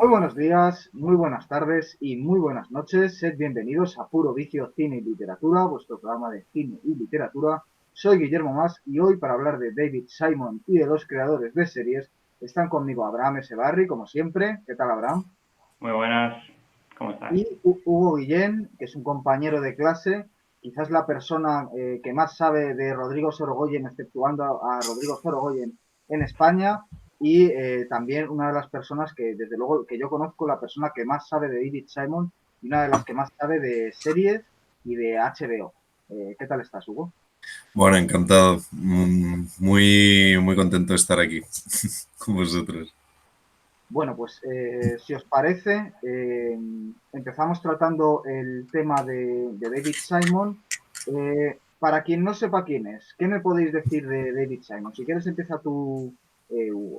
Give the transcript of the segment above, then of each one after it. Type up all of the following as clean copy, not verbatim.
Muy buenos días, muy buenas tardes y muy buenas noches. Sed bienvenidos a Puro Vicio Cine y Literatura, vuestro programa de cine y literatura. Soy Guillermo Mas y hoy para hablar de David Simon y de los creadores de series están conmigo Abraham S. Barry, como siempre. ¿Qué tal, Abraham? Muy buenas, ¿cómo estás? Y Hugo Guillén, que es un compañero de clase, quizás la persona que más sabe de Rodrigo Sorogoyen, exceptuando a Rodrigo Sorogoyen en España, y también una de las personas que, desde luego, que yo conozco, la persona que más sabe de David Simon y una de las que más sabe de series y de HBO. ¿Qué tal estás, Hugo? Bueno, encantado. Muy, muy contento de estar aquí con vosotros. Bueno, pues si os parece, empezamos tratando el tema de David Simon. Para quien no sepa quién es, ¿qué me podéis decir de David Simon? Si quieres, empieza tú, Hugo.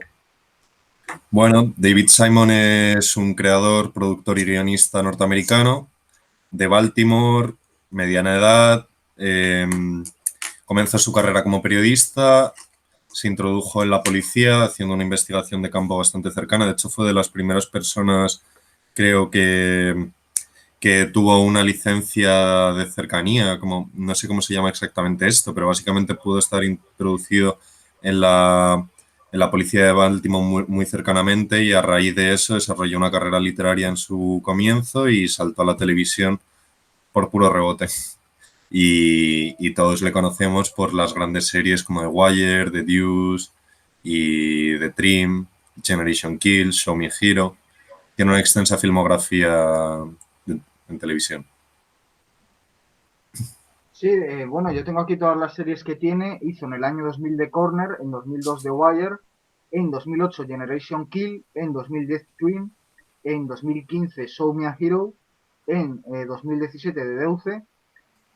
Bueno, David Simon es un creador, productor y guionista norteamericano de Baltimore, mediana edad. eh, Comenzó su carrera como periodista, se introdujo en la policía haciendo una investigación de campo bastante cercana. De hecho, fue de las primeras personas, creo que tuvo una licencia de cercanía, como no sé cómo se llama exactamente esto, pero básicamente pudo estar introducido en la policía de Baltimore muy cercanamente y a raíz de eso desarrolló una carrera literaria en su comienzo y saltó a la televisión por puro rebote. Y todos le conocemos por las grandes series como The Wire, The Deuce y The Trim, Generation Kill, Show Me a Hero. Tiene una extensa filmografía en televisión. Sí, bueno, yo tengo aquí todas las series que tiene. Hizo en el año 2000 The Corner, en 2002 The Wire, en 2008 Generation Kill, en 2010 Twin, en 2015 Show Me a Hero, en 2017 The Deuce,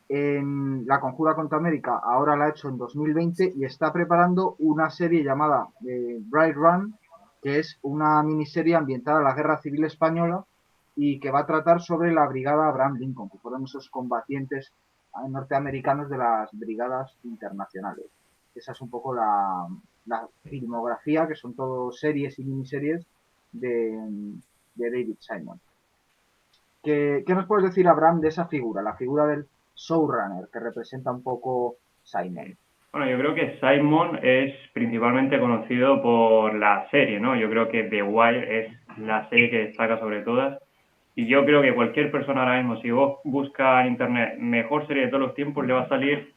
en La Conjura contra América, ahora la ha hecho en 2020 y está preparando una serie llamada Bright Run, que es una miniserie ambientada en la Guerra Civil Española y que va a tratar sobre la brigada Abraham Lincoln, que fueron esos combatientes norteamericanos de las brigadas internacionales. Esa es un poco la filmografía, que son todo series y miniseries de David Simon. ¿Qué nos puedes decir, Abraham, de esa figura, la figura del showrunner, que representa un poco Simon? Bueno, yo creo que Simon es principalmente conocido por la serie, ¿no? Yo creo que The Wire es la serie que destaca sobre todas. Y yo creo que cualquier persona ahora mismo, si vos buscas en internet mejor serie de todos los tiempos, le va a salir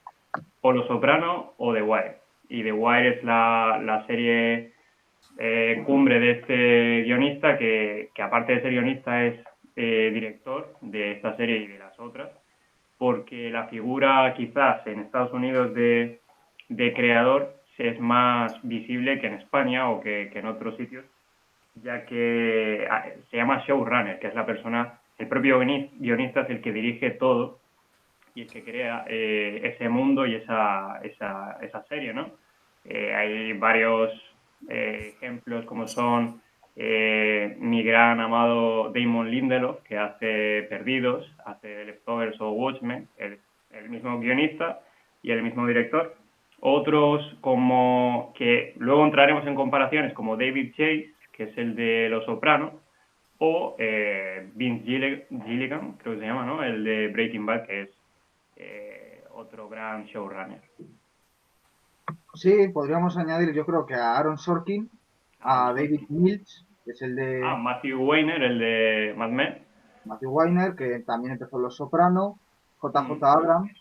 o Los Soprano o The Wire. Y The Wire es la serie cumbre de este guionista que aparte de ser guionista es director de esta serie y de las otras, porque la figura quizás en Estados Unidos de creador es más visible que en España o que en otros sitios, ya que se llama showrunner, que es la persona, el propio guionista es el que dirige todo y el que crea ese mundo y esa serie, ¿no? Hay varios ejemplos como son mi gran amado Damon Lindelof, que hace Perdidos, hace The Leftovers o Watchmen, el mismo guionista y el mismo director. Otros como que luego entraremos en comparaciones como David Chase, que es el de Los Sopranos, o Vince Gilligan, creo que se llama, ¿no? El de Breaking Bad, que es otro gran showrunner. Sí, podríamos añadir, yo creo que a Aaron Sorkin, a Aaron David Sorkin. Milch, que es el de Matthew Weiner, el de Mad Men. Matthew Weiner, que también empezó en Los Soprano, Mm. JJ Abrams,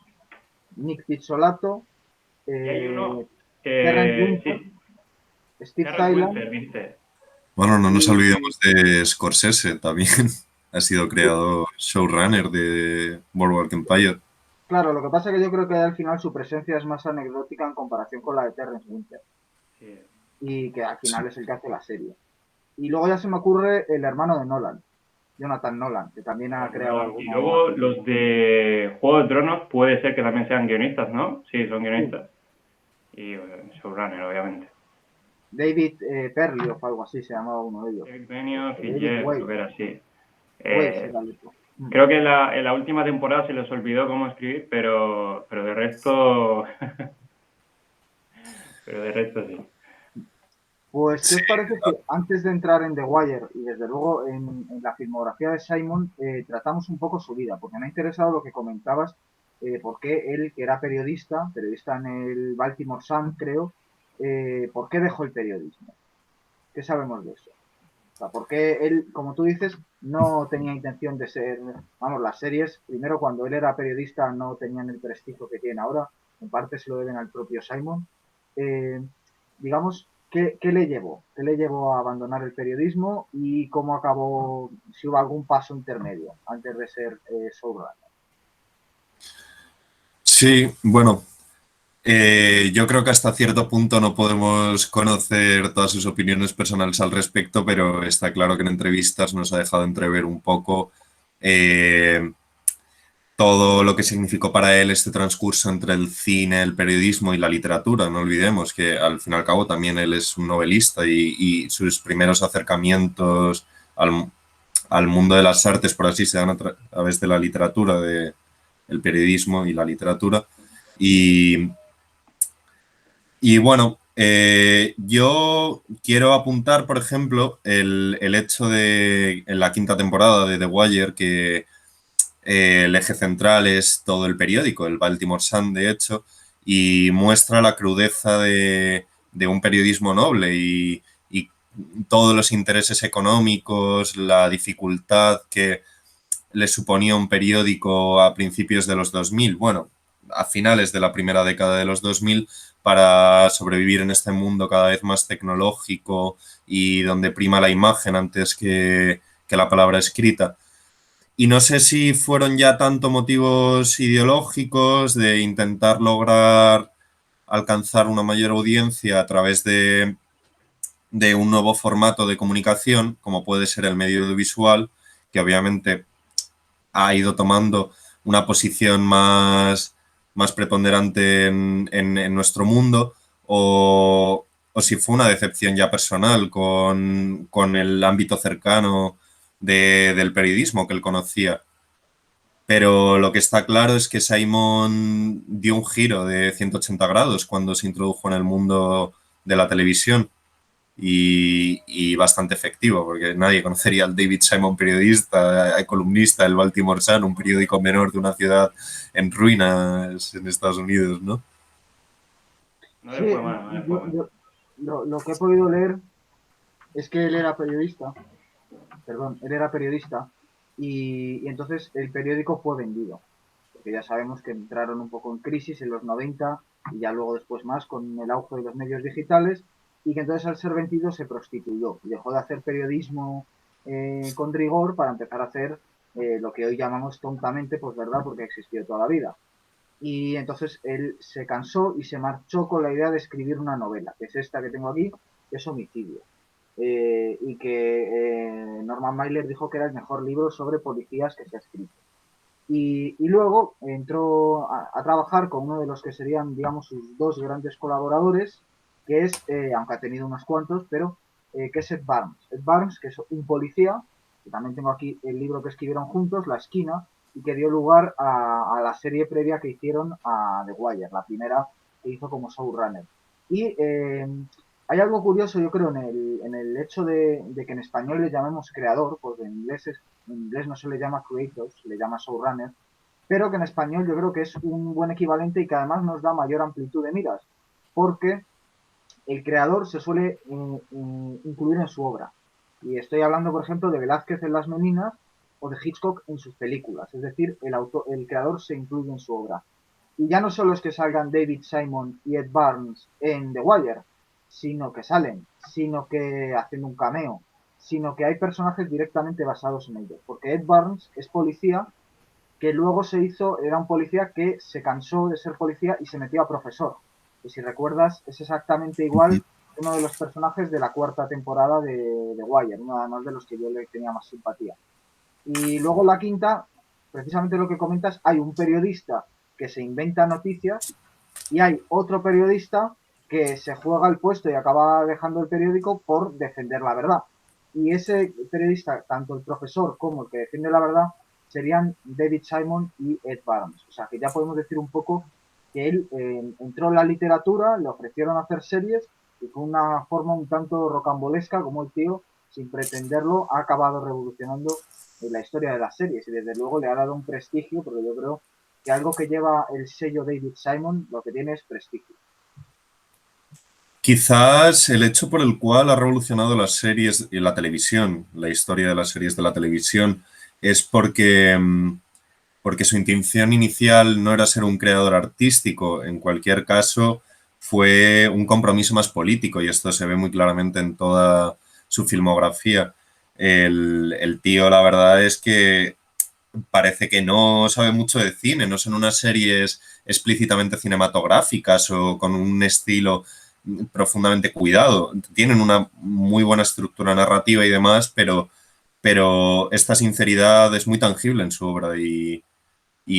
Nick Pizzolato, Y hay uno Terrence que, Winter, sí, Steve Terrence Tyler Winter, dice. Bueno, no nos y olvidemos de Scorsese también. Ha sido creador, showrunner de Boardwalk Empire. claro, lo que pasa es que yo creo que al final su presencia es más anecdótica en comparación con la de Terrence Winter Sí. y que al Sí. final es el que hace la serie. Y luego ya se me ocurre el hermano de Nolan, Jonathan Nolan, que también ha Bueno, creado y algunos. luego los de Juego de Tronos puede ser que también sean guionistas, ¿no? Sí, son Sí, guionistas. Y showrunner, obviamente. David Perlioff, algo así se llamaba uno de ellos. David Benioff y David Jeff, creo Weiss, que era así. Weiss Eh, era el otro. Creo que en la última temporada se les olvidó cómo escribir, pero de resto, pero de resto sí. Pues, ¿qué Sí, os parece si antes de entrar en The Wire y desde luego en la filmografía de Simon, tratamos un poco su vida? Porque me ha interesado lo que comentabas, por qué él, que era periodista en el Baltimore Sun, creo, ¿por qué dejó el periodismo? ¿Qué sabemos de eso? O sea, ¿por qué él, como tú dices, no tenía intención de ser, vamos, las series, primero cuando él era periodista no tenían el prestigio que tienen ahora, en parte se lo deben al propio Simon. Eh, digamos, ¿qué le llevó? ¿Qué le llevó a abandonar el periodismo y cómo acabó, si hubo algún paso intermedio antes de ser showrunner? sí, bueno, yo creo que hasta cierto punto no podemos conocer todas sus opiniones personales al respecto, pero está claro que en entrevistas nos ha dejado entrever un poco eh, todo lo que significó para él este transcurso entre el cine, el periodismo y la literatura. No olvidemos que al fin y al cabo también él es un novelista y sus primeros acercamientos al mundo de las artes, por así se dan a través de la literatura, de el periodismo y la literatura. Y, y bueno, yo quiero apuntar, por ejemplo, el hecho de en la quinta temporada de The Wire que el eje central es todo el periódico, el Baltimore Sun, de hecho, y muestra la crudeza de un periodismo noble y todos los intereses económicos, la dificultad que le suponía un periódico a principios de los 2000, bueno, a finales de la primera década de los 2000, para sobrevivir en este mundo cada vez más tecnológico y donde prima la imagen antes que la palabra escrita. Y no sé si fueron ya tanto motivos ideológicos de intentar lograr alcanzar una mayor audiencia a través de un nuevo formato de comunicación, como puede ser el medio audiovisual, que obviamente ha ido tomando una posición más preponderante en nuestro mundo, o si fue una decepción ya personal con el ámbito cercano del periodismo que él conocía. Pero lo que está claro es que Simon dio un giro de 180 grados cuando se introdujo en el mundo de la televisión y bastante efectivo, porque nadie conocería al David Simon periodista, columnista del Baltimore Sun, un periódico menor de una ciudad en ruinas en Estados Unidos, ¿no? No Sí, le fue mal, no le fue mal. lo que he podido leer es que él era periodista, perdón, él era periodista y entonces el periódico fue vendido, porque ya sabemos que entraron un poco en crisis en los 90 y ya luego después más con el auge de los medios digitales y que entonces al ser vendido se prostituyó y dejó de hacer periodismo con rigor para empezar a hacer lo que hoy llamamos tontamente, pues verdad, porque existió toda la vida. Y entonces él se cansó y se marchó con la idea de escribir una novela, que es esta que tengo aquí, que es Homicidio. Y que Norman Mailer dijo que era el mejor libro sobre policías que se ha escrito. Y luego entró a trabajar con uno de los que serían, digamos, sus dos grandes colaboradores, que es, aunque ha tenido unos cuantos, pero que es Ed Barnes. Ed Barnes, que es un policía, que también tengo aquí el libro que escribieron juntos, La Esquina, y que dio lugar a la serie previa que hicieron a The Wire, la primera que hizo como showrunner. Y hay algo curioso, yo creo, en el hecho de que en español le llamemos creador, porque en inglés no se le llama creator, se le llama showrunner, pero que en español yo creo que es un buen equivalente y que además nos da mayor amplitud de miras, porque el creador se suele incluir en su obra. Y estoy hablando, por ejemplo, de Velázquez en Las Meninas o de Hitchcock en sus películas. Es decir, el creador se incluye en su obra. Y ya no solo es que salgan David Simon y Ed Barnes en The Wire, sino que hacen un cameo, sino que hay personajes directamente basados en ellos. Porque Ed Barnes es policía que luego era un policía que se cansó de ser policía y se metió a profesor. Y si recuerdas, es exactamente igual uno de los personajes de la cuarta temporada de Wire, uno además de los que yo le tenía más simpatía. Y luego la quinta, precisamente lo que comentas, hay un periodista que se inventa noticias y hay otro periodista que se juega el puesto y acaba dejando el periódico por defender la verdad. Y ese periodista, tanto el profesor como el que defiende la verdad, serían David Simon y Ed Barnes. O sea que ya podemos decir un poco que él entró en la literatura, le ofrecieron hacer series Y fue una forma un tanto rocambolesca como el tío, sin pretenderlo, ha acabado revolucionando la historia de las series y desde luego le ha dado un prestigio, porque yo creo que algo que lleva el sello David Simon lo que tiene es prestigio. Quizás el hecho por el cual ha revolucionado las series y la televisión, la historia de las series de la televisión, es porque su intención inicial no era ser un creador artístico. En cualquier caso, fue un compromiso más político y esto se ve muy claramente en toda su filmografía. El tío, la verdad es que parece que no sabe mucho de cine, no son unas series explícitamente cinematográficas o con un estilo profundamente cuidado. Tienen una muy buena estructura narrativa y demás, pero esta sinceridad es muy tangible en su obra y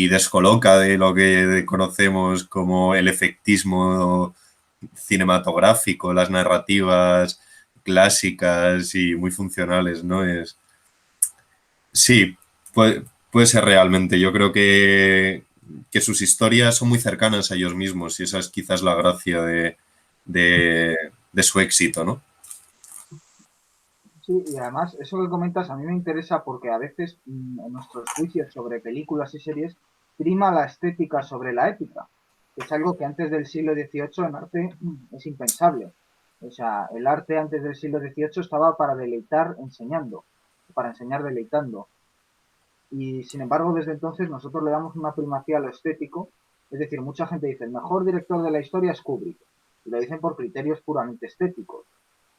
descoloca de lo que conocemos como el efectismo cinematográfico, las narrativas clásicas y muy funcionales, ¿no? Sí, puede ser realmente. Yo creo que sus historias son muy cercanas a ellos mismos y esa es quizás la gracia de, de su éxito, ¿no? Sí, y además, eso que comentas a mí me interesa porque a veces en nuestros juicios sobre películas y series prima la estética sobre la ética, que es algo que antes del siglo XVIII en arte es impensable. O sea, el arte antes del siglo XVIII estaba para deleitar enseñando, para enseñar deleitando. Y sin embargo, desde entonces nosotros le damos una primacía a lo estético. Es decir, mucha gente dice, el mejor director de la historia es Kubrick. Y lo dicen por criterios puramente estéticos.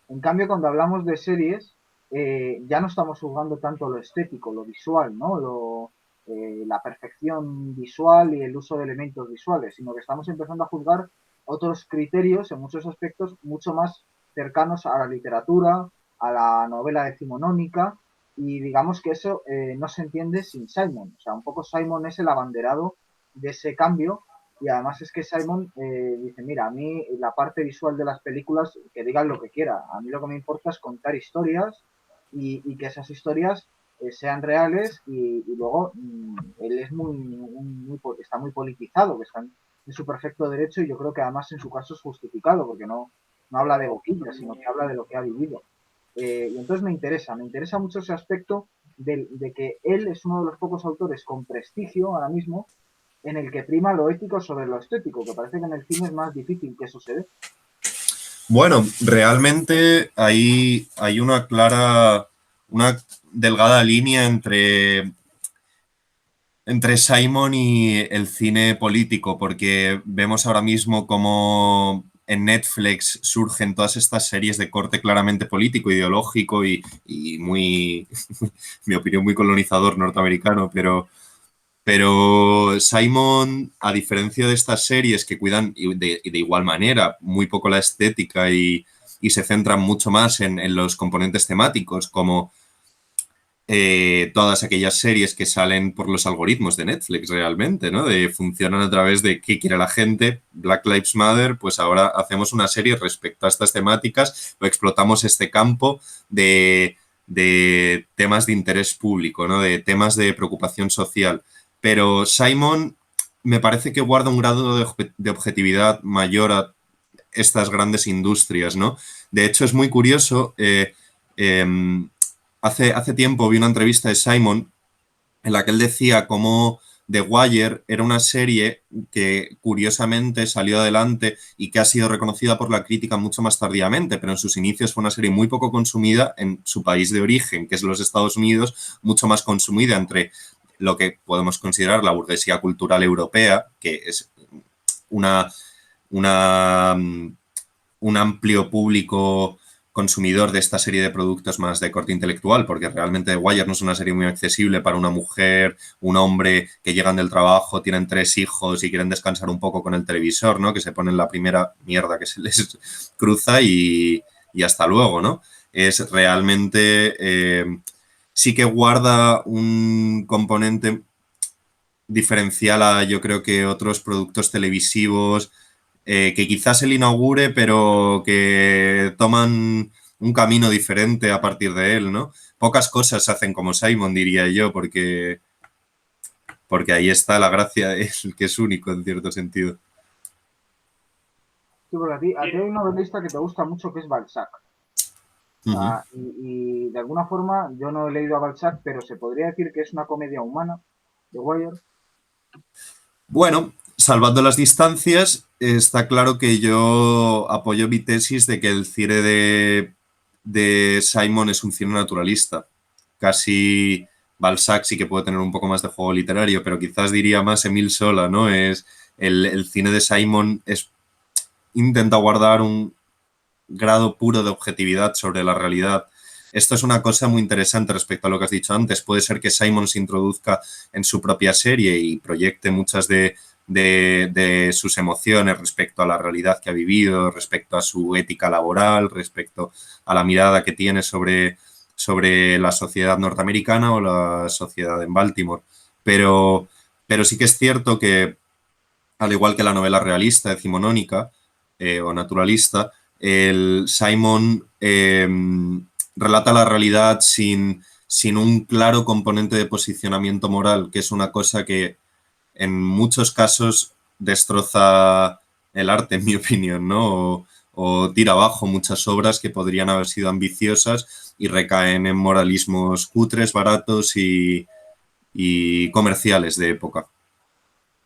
En cambio, cuando hablamos de series, ya no estamos jugando tanto lo estético, lo visual, ¿no? La perfección visual y el uso de elementos visuales, sino que estamos empezando a juzgar otros criterios en muchos aspectos mucho más cercanos a la literatura, a la novela decimonónica, y digamos que eso no se entiende sin Simon. O sea, un poco Simon es el abanderado de ese cambio y además es que Simon dice, mira, a mí la parte visual de las películas, que digan lo que quiera, a mí lo que me importa es contar historias y que esas historias sean reales y luego él es está muy politizado, que está en su perfecto derecho y yo creo que además en su caso es justificado, porque no habla de boquilla, sino que habla de lo que ha vivido. Y entonces me interesa mucho ese aspecto de que él es uno de los pocos autores con prestigio ahora mismo en el que prima lo ético sobre lo estético, que parece que en el cine es más difícil que eso se dé. Bueno, realmente hay una delgada línea entre Simon y el cine político, porque vemos ahora mismo cómo en Netflix surgen todas estas series de corte claramente político, ideológico y muy, mi opinión, muy colonizador norteamericano, pero Simon, a diferencia de estas series que cuidan de igual manera muy poco la estética y se centran mucho más en los componentes temáticos, como todas aquellas series que salen por los algoritmos de Netflix realmente, ¿no? Funcionan a través de qué quiere la gente. Black Lives Matter, pues ahora hacemos una serie respecto a estas temáticas, o explotamos este campo de temas de interés público, ¿no? De temas de preocupación social. Pero Simon me parece que guarda un grado de objetividad mayor a estas grandes industrias, ¿no? De hecho, es muy curioso. Hace tiempo vi una entrevista de Simon en la que él decía cómo The Wire era una serie que curiosamente salió adelante y que ha sido reconocida por la crítica mucho más tardíamente, pero en sus inicios fue una serie muy poco consumida en su país de origen, que es los Estados Unidos, mucho más consumida entre lo que podemos considerar la burguesía cultural europea, que es una, una un amplio público consumidor de esta serie de productos más de corte intelectual, porque realmente The Wire no es una serie muy accesible para una mujer, un hombre que llegan del trabajo, tienen 3 hijos y quieren descansar un poco con el televisor, ¿no? Que se ponen la primera mierda que se les cruza y hasta luego, ¿no? Es realmente... sí que guarda un componente diferencial a, yo creo que otros productos televisivos que quizás él inaugure, pero que toman un camino diferente a partir de él, ¿no? Pocas cosas se hacen como Simon, diría yo, porque ahí está la gracia de él, que es único en cierto sentido. Sí, porque a ti hay un novelista que te gusta mucho que es Balzac. O Ujú. sea, y de alguna forma, yo no he leído a Balzac, pero se podría decir que es una comedia humana, The Wire. Bueno, salvando las distancias, está claro que yo apoyo mi tesis de que el cine de Simon es un cine naturalista. Casi Balzac sí que puede tener un poco más de juego literario, pero quizás diría más Emile Sola, ¿no? Es el cine de Simon intenta guardar un grado puro de objetividad sobre la realidad. Esto es una cosa muy interesante respecto a lo que has dicho antes. Puede ser que Simon se introduzca en su propia serie y proyecte muchas de sus emociones respecto a la realidad que ha vivido, respecto a su ética laboral, respecto a la mirada que tiene sobre la sociedad norteamericana o la sociedad en Baltimore. Pero, pero sí que es cierto que, al igual que la novela realista decimonónica o naturalista, el Simon relata la realidad sin un claro componente de posicionamiento moral, que es una cosa que en muchos casos destroza el arte, en mi opinión, ¿no? O tira abajo muchas obras que podrían haber sido ambiciosas y recaen en moralismos cutres, baratos y comerciales de época.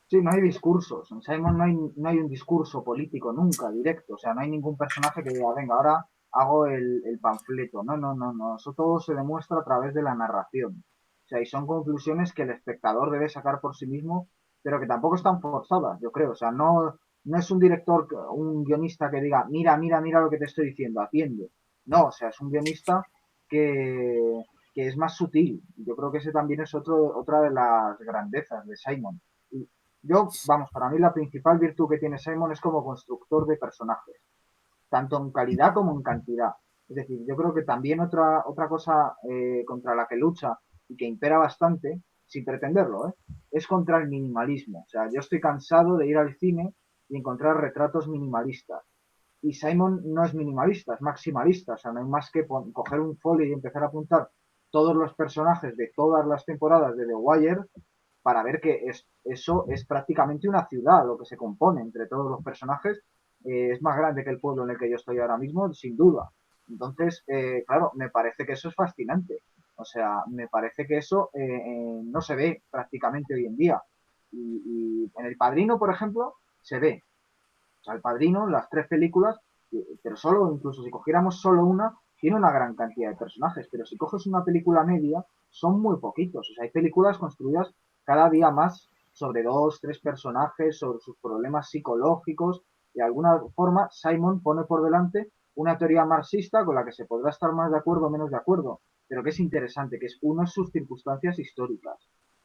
Sí, no hay discursos. En Simon no hay un discurso político nunca directo. O sea, no hay ningún personaje que diga, venga, ahora hago el panfleto. No, no, no, no. Eso todo se demuestra a través de la narración. O sea, y son conclusiones que el espectador debe sacar por sí mismo, pero que tampoco están forzadas, yo creo. O sea, no es un director, un guionista que diga, mira, mira, mira lo que te estoy diciendo, atiende. No, o sea, es un guionista que, que es más sutil. Yo creo que ese también es otra de las grandezas de Simon. Yo, vamos, para mí la principal virtud que tiene Simon es como constructor de personajes, tanto en calidad como en cantidad. Es decir, yo creo que también otra cosa contra la que lucha y que impera bastante, sin pretenderlo, es contra el minimalismo. O sea, yo estoy cansado de ir al cine y encontrar retratos minimalistas. Y Simon no es minimalista, es maximalista. O sea, no hay más que coger un folio y empezar a apuntar todos los personajes de todas las temporadas de The Wire para ver que eso es prácticamente una ciudad, lo que se compone entre todos los personajes. Es más grande que el pueblo en el que yo estoy ahora mismo, sin duda. Entonces, claro, me parece que eso es fascinante. O sea, me parece que eso no se ve prácticamente hoy en día. Y en El Padrino, por ejemplo, se ve. O sea, El Padrino, las tres películas, pero solo, incluso si cogiéramos solo una, tiene una gran cantidad de personajes, pero si coges una película media, son muy poquitos. O sea, hay películas construidas cada día más sobre dos, tres personajes, sobre sus problemas psicológicos. De alguna forma, Simon pone por delante una teoría marxista con la que se podrá estar más de acuerdo o menos de acuerdo, pero que es interesante, que es uno es sus circunstancias históricas,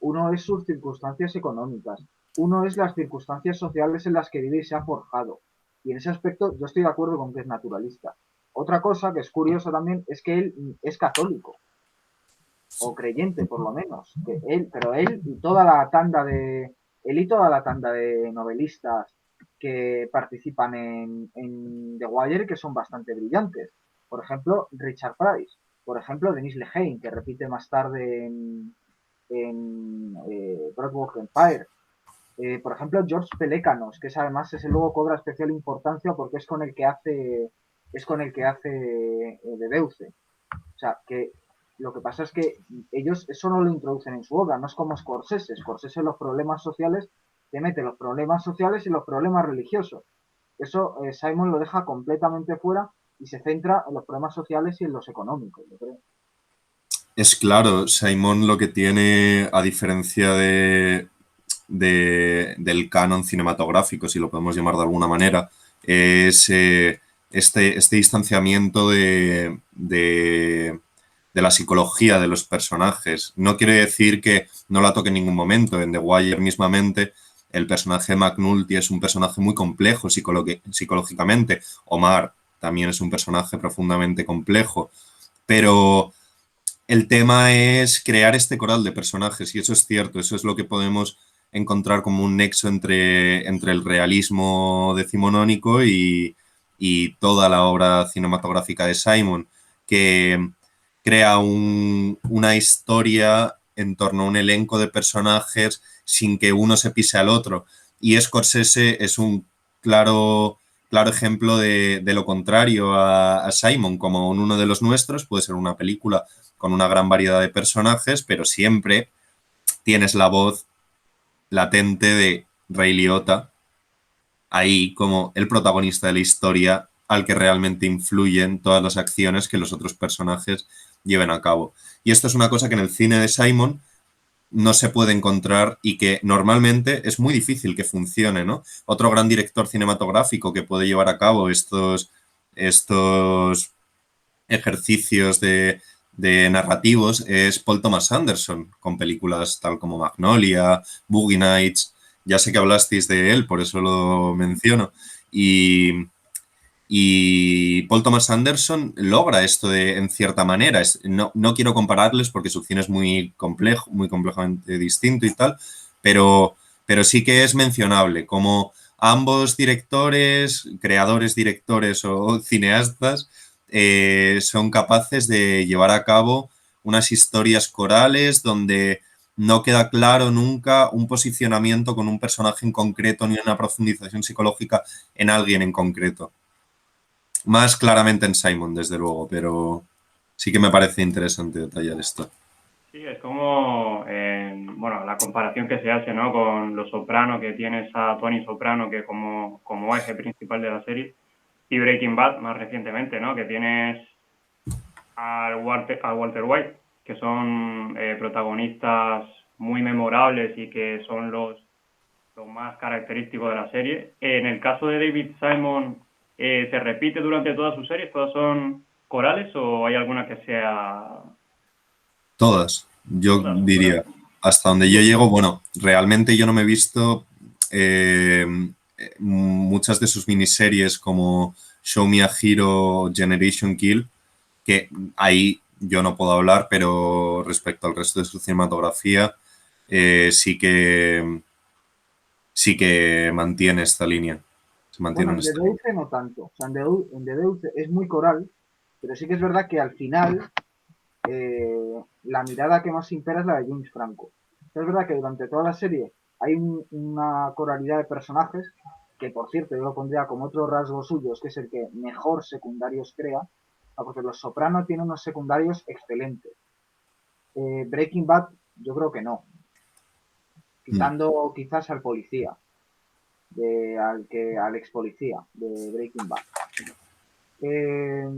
uno es sus circunstancias económicas, uno es las circunstancias sociales en las que vive y se ha forjado. Y en ese aspecto yo estoy de acuerdo con que es naturalista. Otra cosa que es curiosa también es que él es católico, o creyente por lo menos. Pero él y toda la tanda de novelistas que participan en The Wire que son bastante brillantes. Por ejemplo, Richard Price. Por ejemplo, Denise Lehane, que repite más tarde en Broadwalk Empire. Por ejemplo, George Pelecanos, que además ese luego cobra especial importancia porque es con el que hace de Deuce. O sea, que lo que pasa es que ellos eso no lo introducen en su obra, no es como Scorsese. Scorsese los problemas sociales, te mete los problemas sociales y los problemas religiosos. Eso Simon lo deja completamente fuera y se centra en los problemas sociales y en los económicos, yo creo. Es claro, Simon lo que tiene, a diferencia del canon cinematográfico, si lo podemos llamar de alguna manera, es este distanciamiento de la psicología de los personajes. No quiere decir que no la toque en ningún momento. En The Wire mismamente, el personaje de McNulty es un personaje muy complejo psicológicamente. Omar también es un personaje profundamente complejo. Pero el tema es crear este coral de personajes y eso es cierto, eso es lo que podemos encontrar como un nexo entre el realismo decimonónico y toda la obra cinematográfica de Simon, que crea una historia en torno a un elenco de personajes sin que uno se pise al otro. Y Scorsese es un claro claro ejemplo de lo contrario a Simon, como en uno de los nuestros, puede ser una película con una gran variedad de personajes, pero siempre tienes la voz latente de Ray Liotta ahí como el protagonista de la historia al que realmente influyen todas las acciones que los otros personajes lleven a cabo. Y esto es una cosa que en el cine de Simon no se puede encontrar y que normalmente es muy difícil que funcione, ¿no? Otro gran director cinematográfico que puede llevar a cabo estos ejercicios de narrativos es Paul Thomas Anderson, con películas tal como Magnolia, Boogie Nights. Ya sé que hablasteis de él, por eso lo menciono. Y Paul Thomas Anderson logra esto en cierta manera. No quiero compararles porque su cine es muy complejo, muy complejamente distinto y tal, pero sí que es mencionable como ambos directores, creadores, directores o cineastas son capaces de llevar a cabo unas historias corales donde no queda claro nunca un posicionamiento con un personaje en concreto ni una profundización psicológica en alguien en concreto. Más claramente en Simon, desde luego, pero sí que me parece interesante detallar esto. Sí, es como, bueno, la comparación que se hace, ¿no? Con Los Soprano, que tienes a Tony Soprano que como eje principal de la serie, y Breaking Bad más recientemente, ¿no? Que tienes a Walter White, que son protagonistas muy memorables y que son los más característicos de la serie. En el caso de David Simon, ¿se repite durante todas sus series? ¿Todas son corales o hay alguna que sea Todas, yo todas son corales? diría. Hasta donde yo llego, bueno, realmente yo no me he visto muchas de sus miniseries como Show Me a Hero, Generation Kill, que ahí yo no puedo hablar, pero respecto al resto de su cinematografía, sí que mantiene esta línea. Se mantiene Bueno, en en The esta. Deuce no tanto. O sea, en The Deuce es muy coral, pero sí que es verdad que al final la mirada que más impera es la de James Franco. Es verdad que durante toda la serie hay una coralidad de personajes, que por cierto yo lo pondría como otro rasgo suyo, que es el que mejor secundarios crea, porque Los Soprano tiene unos secundarios excelentes. Breaking Bad, yo creo que no, Mm. quitando quizás al policía, al ex policía de Breaking Bad. Eh,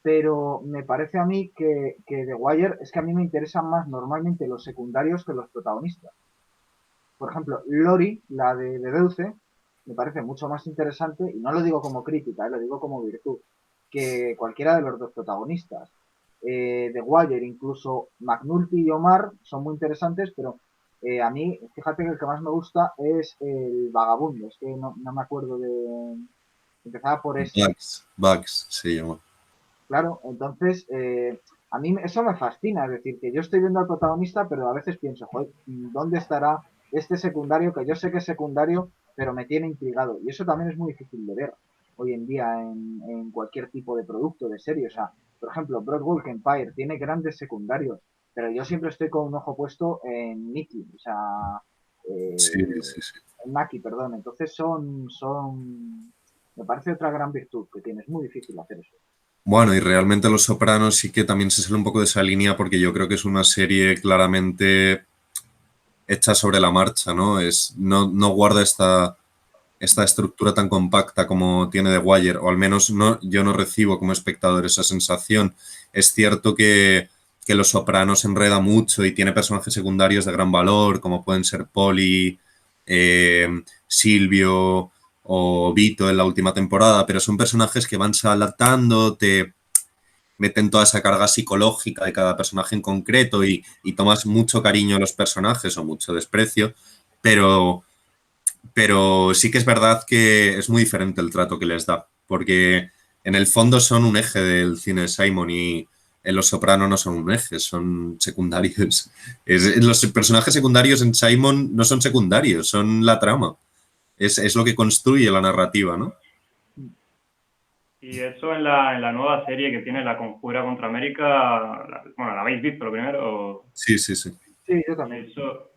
pero me parece a mí que The Wire es que a mí me interesan más normalmente los secundarios que los protagonistas. Por ejemplo, Lori, la de Deuce, me parece mucho más interesante, y no lo digo como crítica, lo digo como virtud, que cualquiera de los dos protagonistas. The Wire, incluso McNulty y Omar son muy interesantes, pero a mí, fíjate que el que más me gusta es el vagabundo, es que no me acuerdo de... Empezaba por S. Bugs se llama. Claro, entonces a mí eso me fascina, es decir, que yo estoy viendo al protagonista, pero a veces pienso, joder, ¿dónde estará este secundario que yo sé que es secundario, pero me tiene intrigado? Y eso también es muy difícil de ver hoy en día en cualquier tipo de producto, de serie. O sea, por ejemplo, Broadwalk Empire tiene grandes secundarios, pero yo siempre estoy con un ojo puesto en Nikki, o sea, Sí, eh, sí, sí. en Maki, perdón. Entonces me parece otra gran virtud que tiene, es muy difícil hacer eso. Bueno, y realmente Los Sopranos sí que también se sale un poco de esa línea porque yo creo que es una serie claramente hecha sobre la marcha, ¿no? No guarda esta estructura tan compacta como tiene The Wire, o al menos yo no recibo como espectador esa sensación. Es cierto que Los Sopranos enreda mucho y tiene personajes secundarios de gran valor, como pueden ser Polly, Silvio o Vito en la última temporada, pero son personajes que van saltando, te meten toda esa carga psicológica de cada personaje en concreto y tomas mucho cariño a los personajes o mucho desprecio, pero sí que es verdad que es muy diferente el trato que les da, porque en el fondo son un eje del cine de Simon y en Los Soprano no son un eje, son secundarios. Los personajes secundarios en Simon no son secundarios, son la trama. Es lo que construye la narrativa, ¿no? Y eso en la nueva serie que tiene La Conjura contra América, bueno, ¿la habéis visto lo primero? Sí, sí, sí. Sí, yo Y también. eso,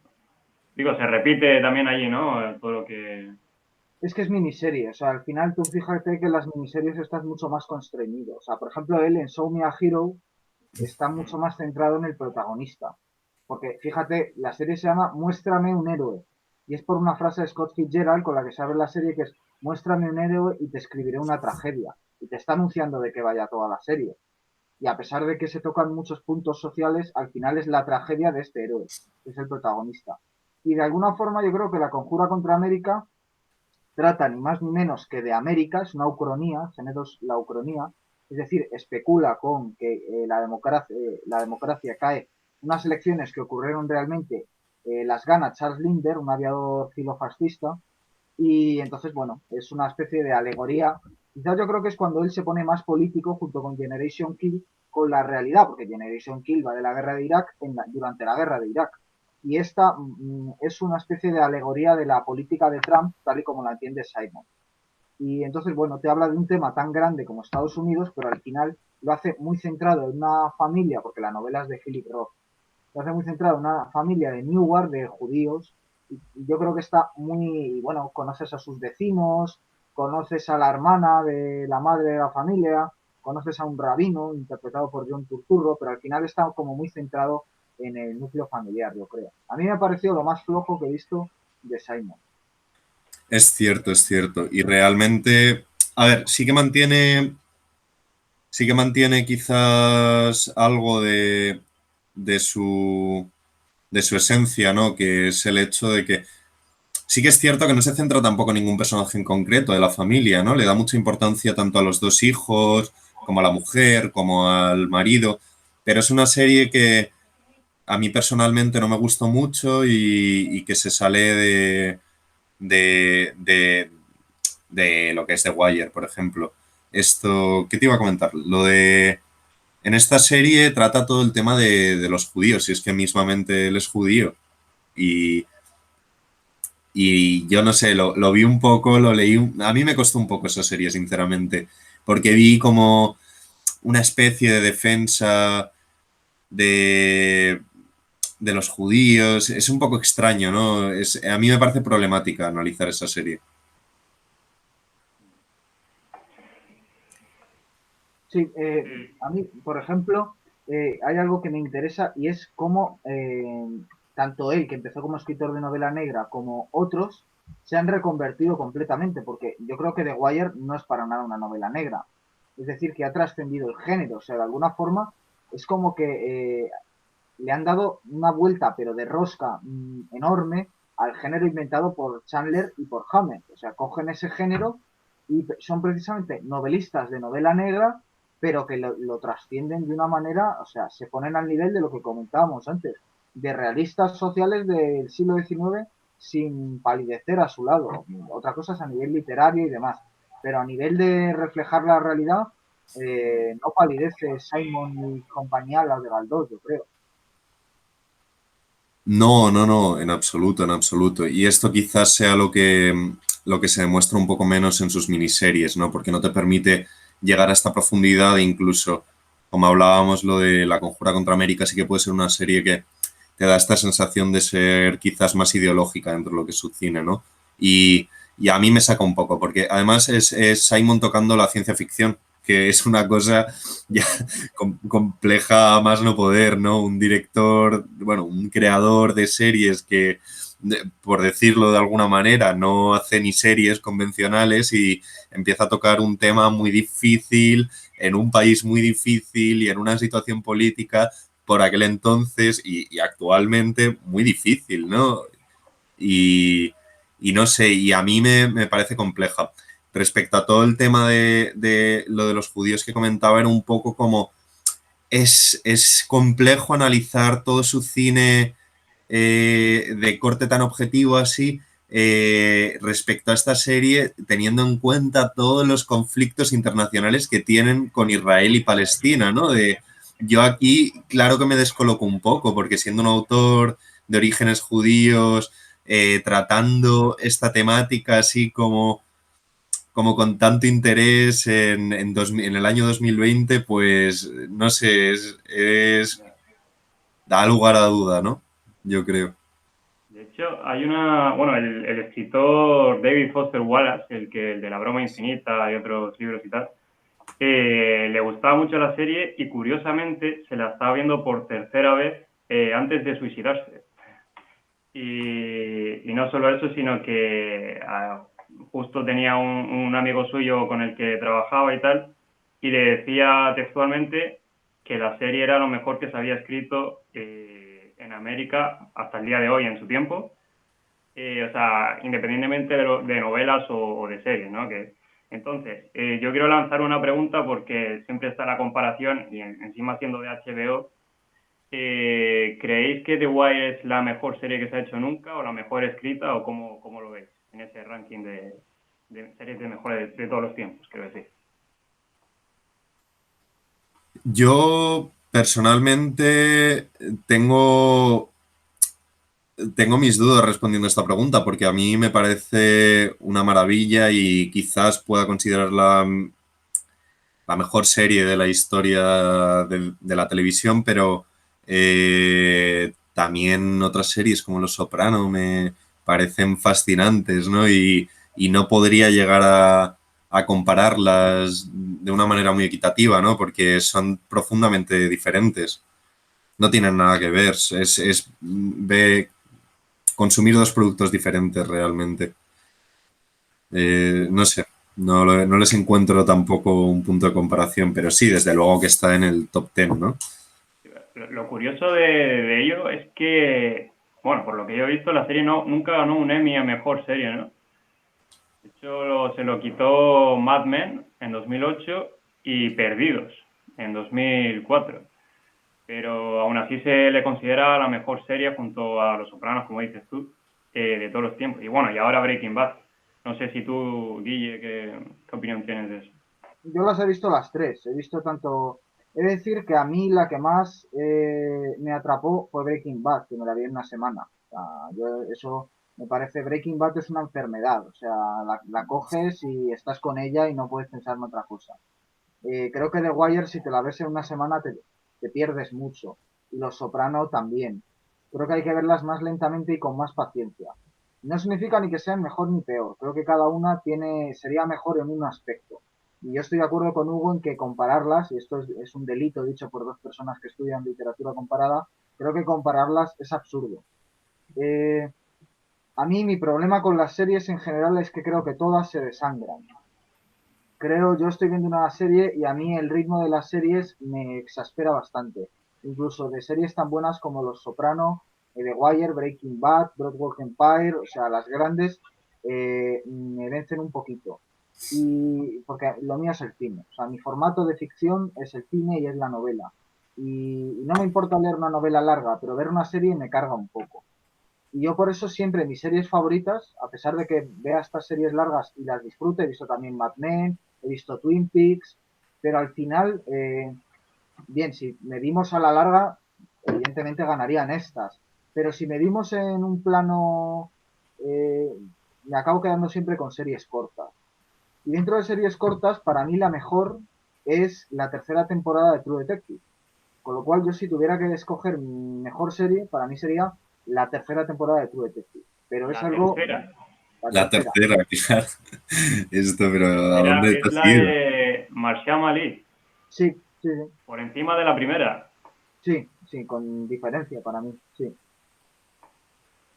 digo, se repite también allí, ¿no? Todo lo que... Es que es miniserie, o sea, al final tú fíjate que en las miniseries estás mucho más constreñido. O sea, por ejemplo, él en Show Me a Hero está mucho más centrado en el protagonista. Porque fíjate, la serie se llama Muéstrame un héroe. Y es por una frase de Scott Fitzgerald con la que se abre la serie que es Muéstrame un héroe y te escribiré una tragedia. Y te está anunciando de qué vaya toda la serie. Y a pesar de que se tocan muchos puntos sociales, al final es la tragedia de este héroe, que es el protagonista. Y de alguna forma yo creo que la Conjura contra América trata ni más ni menos que de América, es una ucronía, género es la ucronía, es decir, especula con que la democracia cae. Unas elecciones que ocurrieron realmente las gana Charles Linder, un aviador filofascista, y entonces, bueno, es una especie de alegoría. Quizás yo creo que es cuando él se pone más político junto con Generation Kill con la realidad, porque Generation Kill va de la guerra de Irak durante la guerra de Irak. Y esta es una especie de alegoría de la política de Trump, tal y como la entiende Simon. Y entonces, bueno, te habla de un tema tan grande como Estados Unidos, pero al final lo hace muy centrado en una familia, porque la novela es de Philip Roth, lo hace muy centrado en una familia de Newark, de judíos, y yo creo que está muy, bueno, conoces a sus vecinos, conoces a la hermana de la madre de la familia, conoces a un rabino interpretado por John Turturro, pero al final está como muy centrado en el núcleo familiar, yo creo. A mí me ha parecido lo más flojo que he visto de Simon. Es cierto, es cierto. Y realmente, a ver, sí que mantiene quizás algo de su, de su esencia, ¿no? Que es el hecho de que sí que es cierto que no se centra tampoco en ningún personaje en concreto de la familia, ¿no? Le da mucha importancia tanto a los dos hijos, como a la mujer, como al marido, pero es una serie que a mí personalmente no me gustó mucho y que se sale de, de, de lo que es The Wire, por ejemplo. Esto, ¿qué te iba a comentar? Lo de... En esta serie trata todo el tema de los judíos, y es que mismamente él es judío. Y, y yo no sé, lo vi un poco, lo leí. A mí me costó un poco esa serie, sinceramente, porque vi como una especie de defensa de, de los judíos. Es un poco extraño, ¿no? A mí me parece problemática analizar esa serie. Sí, Sí, a mí, por ejemplo, hay algo que me interesa y es cómo tanto él, que empezó como escritor de novela negra, como otros, se han reconvertido completamente, porque yo creo que The Wire no es para nada una novela negra. Es decir, que ha trascendido el género, o sea, de alguna forma es como que le han dado una vuelta, pero de rosca enorme, al género inventado por Chandler y por Hammett. O sea, cogen ese género y son precisamente novelistas de novela negra, pero que lo trascienden de una manera, o sea, se ponen al nivel de lo que comentábamos antes, de realistas sociales del siglo XIX sin palidecer a su lado. Otra cosa es a nivel literario y demás, pero a nivel de reflejar la realidad, no palidece Simon y compañía las de Galdós, yo creo. No, no, no, en absoluto, en absoluto. Y esto quizás sea lo que se demuestra un poco menos en sus miniseries, ¿no? Porque no te permite llegar a esta profundidad e incluso, como hablábamos, lo de La Conjura contra América sí que puede ser una serie que te da esta sensación de ser quizás más ideológica dentro de lo que es su cine, ¿no? Y a mí me saca un poco, porque además es Simon tocando la ciencia ficción, que es una cosa ya compleja a más no poder, ¿no? Un director, bueno, un creador de series que, por decirlo de alguna manera, no hace ni series convencionales y empieza a tocar un tema muy difícil en un país muy difícil y en una situación política por aquel entonces y actualmente muy difícil, ¿no? Y, y no sé, y a mí me parece compleja. Respecto a todo el tema de lo de los judíos que comentaba, era un poco como es complejo analizar todo su cine de corte tan objetivo así respecto a esta serie, teniendo en cuenta todos los conflictos internacionales que tienen con Israel y Palestina, ¿no? Yo aquí, claro que me descoloco un poco, porque siendo un autor de orígenes judíos, tratando esta temática así como con tanto interés en el año 2020, pues no sé, da lugar a duda, ¿no? Yo creo. hecho, hay bueno, el escritor David Foster Wallace, el de La broma infinita y otros libros y tal, le gustaba mucho la serie y curiosamente se la estaba viendo por tercera vez antes de suicidarse. Y no solo eso, sino que justo tenía un amigo suyo con el que trabajaba y tal, y le decía textualmente que la serie era lo mejor que se había escrito en América hasta el día de hoy, en su tiempo. O sea, independientemente de novelas o de series, ¿no? Entonces, yo quiero lanzar una pregunta porque siempre está la comparación y encima siendo de HBO, ¿creéis que The Wire es la mejor serie que se ha hecho nunca o la mejor escrita o cómo lo veis en ese ranking de series de mejores de todos los tiempos, quiero decir? Yo personalmente tengo mis dudas respondiendo a esta pregunta porque a mí me parece una maravilla y quizás pueda considerarla la mejor serie de la historia de la televisión, pero también otras series como Los Soprano me parecen fascinantes, ¿no? Y no podría llegar a compararlas de una manera muy equitativa, ¿no? Porque son profundamente diferentes. No tienen nada que ver. Es consumir dos productos diferentes realmente. No sé, no les encuentro tampoco un punto de comparación, pero sí, desde luego que está en el top 10, ¿no? Lo curioso de ello es que, bueno, por lo que yo he visto, la serie nunca ganó un Emmy a mejor serie, ¿no? De hecho, se lo quitó Mad Men en 2008 y Perdidos en 2004. Pero aún así se le considera la mejor serie junto a Los Sopranos, como dices tú, de todos los tiempos. Y bueno, y ahora Breaking Bad. No sé si tú, Guille, ¿qué opinión tienes de eso? Yo las he visto las tres, he visto tanto... He de decir que a mí la que más me atrapó fue Breaking Bad, que me la vi en una semana. O sea, eso me parece, Breaking Bad es una enfermedad, o sea, la coges y estás con ella y no puedes pensar en otra cosa. Creo que The Wire, si te la ves en una semana, te pierdes mucho. Y Los Soprano también. Creo que hay que verlas más lentamente y con más paciencia. No significa ni que sean mejor ni peor. Creo que cada una sería mejor en un aspecto. Y yo estoy de acuerdo con Hugo en que compararlas, y esto es un delito dicho por dos personas que estudian literatura comparada, creo que compararlas es absurdo. Eh, a mí mi problema con las series en general es que creo que todas se desangran. Yo estoy viendo una serie y a mí el ritmo de las series me exaspera bastante. Incluso de series tan buenas como Los Soprano, The Wire, Breaking Bad, Broadwalk Empire, o sea, las grandes, me vencen un poquito. Y porque lo mío es el cine. O sea, mi formato de ficción es el cine y es la novela. Y no me importa leer una novela larga, pero ver una serie me carga un poco. Y yo por eso siempre mis series favoritas, a pesar de que vea estas series largas y las disfrute, he visto también Mad Men, he visto Twin Peaks, pero al final, bien, si medimos a la larga, evidentemente ganarían estas. Pero si medimos en un plano, eh, me acabo quedando siempre con series cortas. Y dentro de series cortas, para mí la mejor es la tercera temporada de True Detective. Con lo cual, yo si tuviera que escoger mi mejor serie, para mí sería la tercera temporada de True Detective. Pero es La algo, tercera. la La tercera. tercera, claro. Esto, pero La ¿a tercera dónde te es has la ido? de Marshall Ali, Sí, sí, sí, por encima de la primera. sí, sí, con diferencia para mí, sí.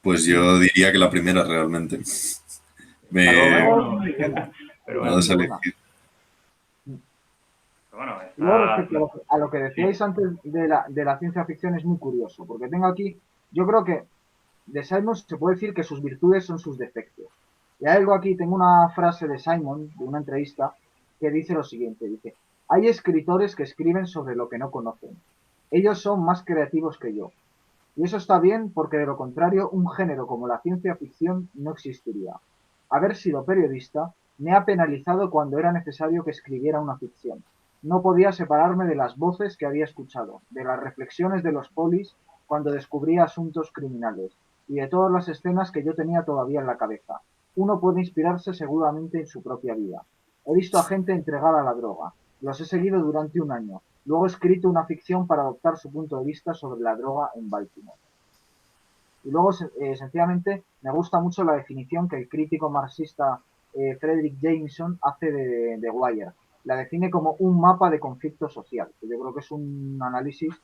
Pues yo diría que la primera realmente. La Me número No, es uno. muy buena, Pero es bueno, vas muy a buena. elegir. bueno, Y luego está... respecto a lo que Sí. decíais antes de la ciencia ficción es muy curioso, porque tengo aquí, yo creo que de Simon se puede decir que sus virtudes son sus defectos. Y hay algo aquí, tengo una frase de Simon, de una entrevista, que dice lo siguiente, dice, hay escritores que escriben sobre lo que no conocen. Ellos son más creativos que yo. Y eso está bien porque de lo contrario un género como la ciencia ficción no existiría. Haber sido periodista me ha penalizado cuando era necesario que escribiera una ficción. No podía separarme de las voces que había escuchado, de las reflexiones de los polis cuando descubría asuntos criminales y de todas las escenas que yo tenía todavía en la cabeza. Uno puede inspirarse seguramente en su propia vida. He visto a gente entregada a la droga. Los he seguido durante un año. Luego he escrito una ficción para adoptar su punto de vista sobre la droga en Baltimore. Y luego, sencillamente, me gusta mucho la definición que el crítico marxista Frederick Jameson hace de Wire. La define como un mapa de conflicto social, que yo creo que es un análisis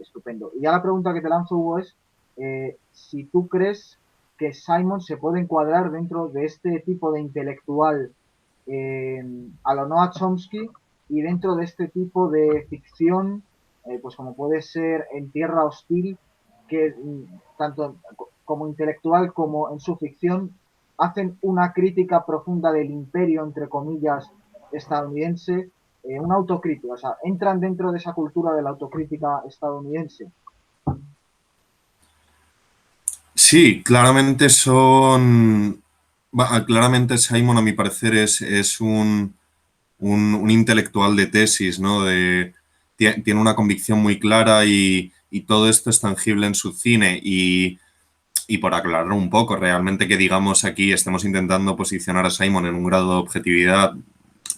estupendo. Y ya la pregunta que te lanzo, Hugo, es si tú crees que Simon se puede encuadrar dentro de este tipo de intelectual a lo Noah Chomsky y dentro de este tipo de ficción, pues como puede ser En Tierra Hostil, que tanto como intelectual como en su ficción hacen una crítica profunda del imperio, entre comillas, estadounidense, una autocrítica, o sea, entran dentro de esa cultura de la autocrítica estadounidense. Sí, claramente son. Claramente Simon, a mi parecer, es un intelectual de tesis, ¿no? Tiene una convicción muy clara y todo esto es tangible en su cine. Y por aclarar un poco, realmente que digamos aquí estemos intentando posicionar a Simon en un grado de objetividad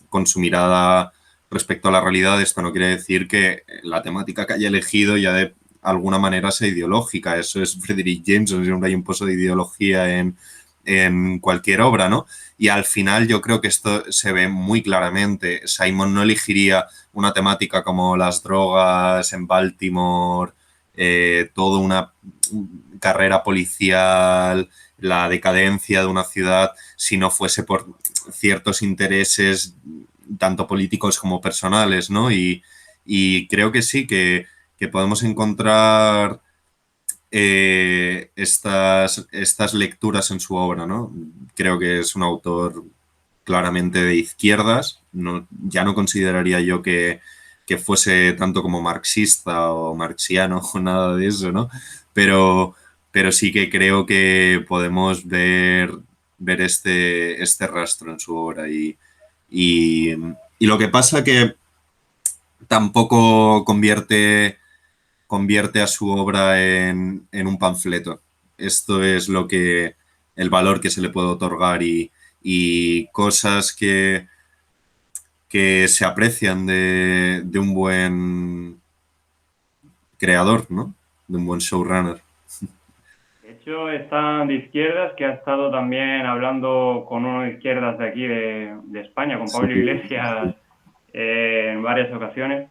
con su mirada respecto a la realidad, esto no quiere decir que la temática que haya elegido ya de alguna manera sea ideológica. Eso es Frederick Jameson, siempre hay un pozo de ideología en cualquier obra, ¿no? Y al final yo creo que esto se ve muy claramente. Simon no elegiría una temática como las drogas en Baltimore, toda una carrera policial, la decadencia de una ciudad, si no fuese por ciertos intereses tanto políticos como personales, ¿no? Y creo que sí, que podemos encontrar estas lecturas en su obra, ¿no? Creo que es un autor claramente de izquierdas, no, ya no consideraría yo que fuese tanto como marxista o marxiano o nada de eso, ¿no? Pero, pero sí que creo que podemos ver este rastro en su obra y, y lo que pasa que tampoco convierte a su obra en un panfleto. Esto es el valor que se le puede otorgar y cosas que se aprecian de un buen creador, ¿no? De un buen showrunner. De hecho, están de izquierdas, que ha estado también hablando con uno de izquierdas de aquí, de España, con Sí, Pablo Iglesias, en varias ocasiones.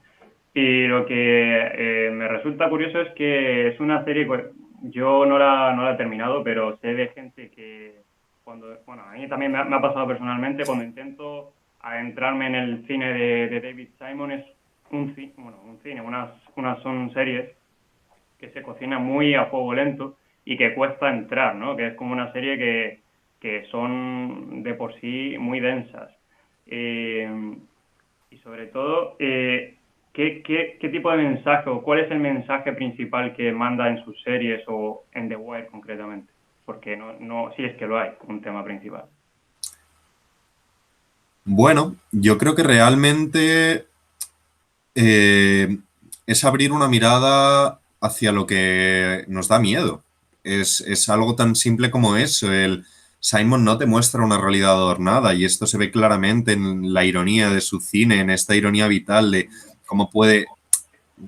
Y lo que me resulta curioso es que es una serie, pues, yo no la he terminado, pero sé de gente que bueno, a mí también me ha pasado personalmente, cuando intento adentrarme en el cine de David Simon, es un cine, unas son series que se cocina muy a fuego lento y que cuesta entrar, ¿no? Que es como una serie que son de por sí muy densas. Y sobre todo, ¿qué tipo de mensaje o cuál es el mensaje principal que manda en sus series o en The Wire concretamente? Porque no, sí es que lo hay, un tema principal. Bueno, yo creo que realmente eh, es abrir una mirada hacia lo que nos da miedo. Es algo tan simple como eso. Simon no te muestra una realidad adornada y esto se ve claramente en la ironía de su cine, en esta ironía vital de cómo puede.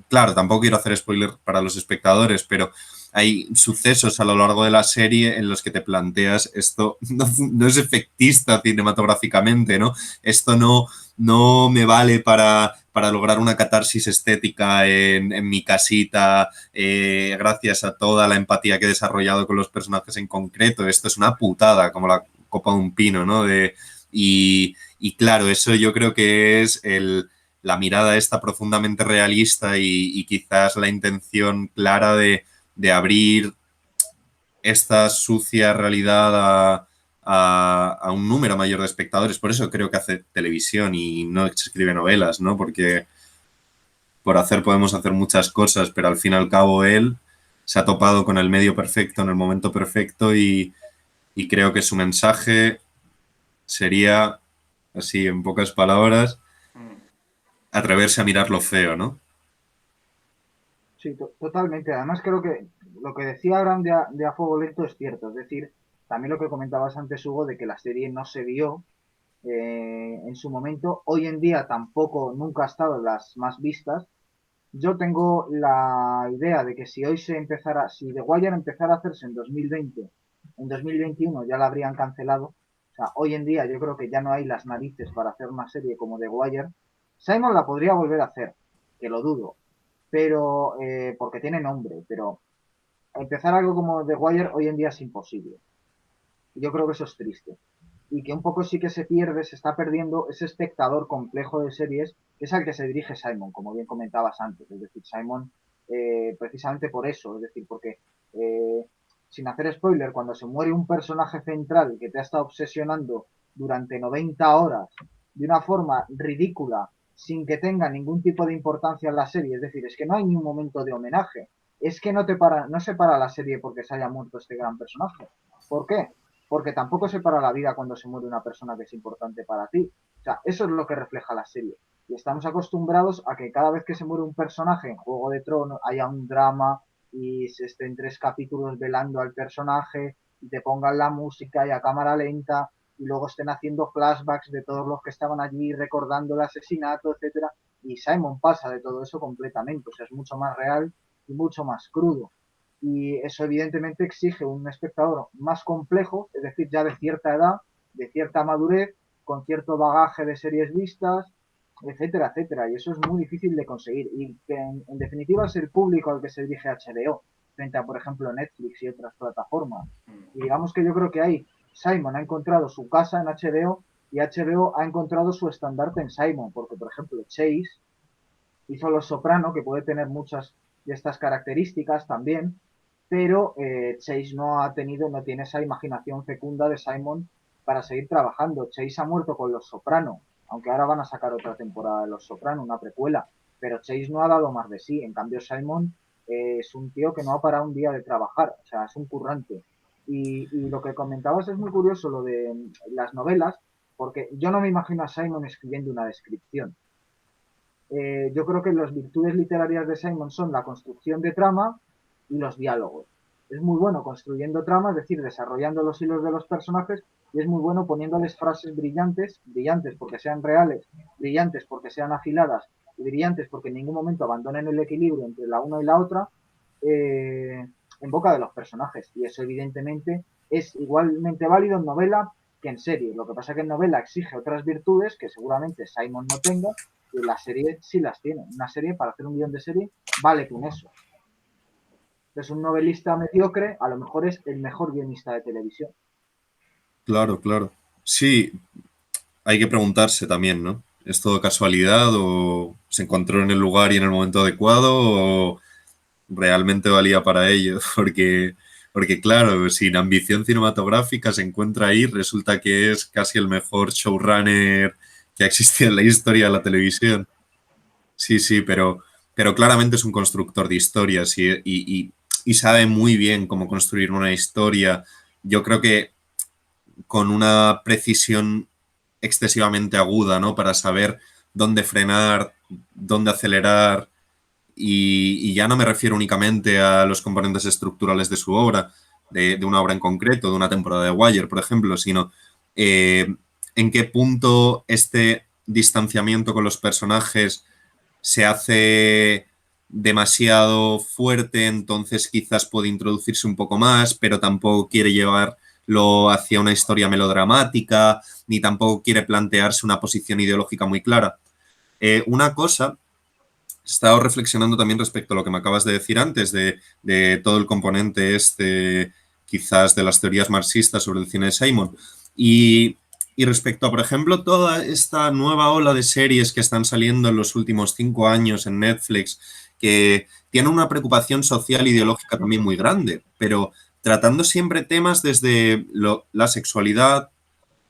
Claro, tampoco quiero hacer spoiler para los espectadores, pero hay sucesos a lo largo de la serie en los que te planteas esto no es efectista cinematográficamente, ¿no? Esto no me vale para lograr una catarsis estética en mi casita, gracias a toda la empatía que he desarrollado con los personajes en concreto. Esto es una putada, como la copa de un pino, ¿no? Y claro, eso yo creo que es la mirada esta profundamente realista y quizás la intención clara de abrir esta sucia realidad a un número mayor de espectadores. Por eso creo que hace televisión y no escribe novelas, ¿no? Porque por hacer podemos hacer muchas cosas, pero al fin y al cabo él se ha topado con el medio perfecto en el momento perfecto y creo que su mensaje sería, así en pocas palabras, Mm. atreverse a mirar lo feo, ¿no? Sí, totalmente. Además, creo que lo que decía Abraham de A Fuego Lento es cierto. Es decir, también lo que comentabas antes, Hugo, de que la serie no se vio en su momento. Hoy en día tampoco, nunca ha estado en las más vistas. Yo tengo la idea de que si hoy si The Wire empezara a hacerse en 2020, en 2021 ya la habrían cancelado. O sea, hoy en día yo creo que ya no hay las narices para hacer una serie como The Wire. Simon la podría volver a hacer, que lo dudo, pero porque tiene nombre, pero empezar algo como The Wire hoy en día es imposible. Yo creo que eso es triste. Y que un poco sí que se pierde, se está perdiendo ese espectador complejo de series, que es al que se dirige Simon, como bien comentabas antes. Es decir, Simon, precisamente por eso, es decir, porque, eh, sin hacer spoiler, cuando se muere un personaje central que te ha estado obsesionando durante 90 horas de una forma ridícula, sin que tenga ningún tipo de importancia en la serie, es decir, es que no hay ni un momento de homenaje, es que no se para la serie porque se haya muerto este gran personaje. ¿Por qué? Porque tampoco se para la vida cuando se muere una persona que es importante para ti. O sea, eso es lo que refleja la serie. Y estamos acostumbrados a que cada vez que se muere un personaje en Juego de Tronos haya un drama y se estén 3 capítulos velando al personaje y te pongan la música y a cámara lenta y luego estén haciendo flashbacks de todos los que estaban allí recordando el asesinato, etcétera. Y Simon pasa de todo eso completamente. O sea, es mucho más real y mucho más crudo. Y eso evidentemente exige un espectador más complejo, es decir, ya de cierta edad, de cierta madurez, con cierto bagaje de series vistas, etcétera, etcétera. Y eso es muy difícil de conseguir. Y que en definitiva es el público al que se dirige HBO, frente a, por ejemplo, Netflix y otras plataformas. Y digamos que yo creo que ahí Simon ha encontrado su casa en HBO y HBO ha encontrado su estandarte en Simon, porque, por ejemplo, Chase hizo Los Soprano, que puede tener muchas de estas características también, pero Chase no tiene esa imaginación fecunda de Simon para seguir trabajando. Chase ha muerto con Los Soprano, aunque ahora van a sacar otra temporada de Los Soprano, una precuela, pero Chase no ha dado más de sí. En cambio, Simon es un tío que no ha parado un día de trabajar, o sea, es un currante. Y lo que comentabas es muy curioso, lo de las novelas, porque yo no me imagino a Simon escribiendo una descripción. Yo creo que las virtudes literarias de Simon son la construcción de trama y los diálogos. Es muy bueno construyendo trama, es decir, desarrollando los hilos de los personajes, y es muy bueno poniéndoles frases brillantes, brillantes porque sean reales, brillantes porque sean afiladas, y brillantes porque en ningún momento abandonen el equilibrio entre la una y la otra, en boca de los personajes. Y eso evidentemente es igualmente válido en novela que en serie. Lo que pasa es que en novela exige otras virtudes que seguramente Simon no tenga, y la serie sí las tiene. Una serie, para hacer un guión de serie, vale con eso. Es un novelista mediocre, a lo mejor es el mejor guionista de televisión. Claro, claro. Sí, hay que preguntarse también, ¿no? ¿Es todo casualidad o se encontró en el lugar y en el momento adecuado o realmente valía para ello? Porque claro, sin ambición cinematográfica se encuentra ahí, resulta que es casi el mejor showrunner que ha existido en la historia de la televisión. Sí, sí, pero claramente es un constructor de historias y sabe muy bien cómo construir una historia. Yo creo que con una precisión excesivamente aguda, ¿no? Para saber dónde frenar, dónde acelerar. Y ya no me refiero únicamente a los componentes estructurales de su obra, de una obra en concreto, de una temporada de Wire, por ejemplo, sino en qué punto este distanciamiento con los personajes se hace demasiado fuerte, entonces quizás puede introducirse un poco más, pero tampoco quiere llevarlo hacia una historia melodramática, ni tampoco quiere plantearse una posición ideológica muy clara. Una cosa, he estado reflexionando también respecto a lo que me acabas de decir antes, de todo el componente este, quizás de las teorías marxistas sobre el cine de Simon. Y respecto a, por ejemplo, toda esta nueva ola de series que están saliendo en los últimos 5 años en Netflix, que tienen una preocupación social e ideológica también muy grande, pero tratando siempre temas desde la sexualidad,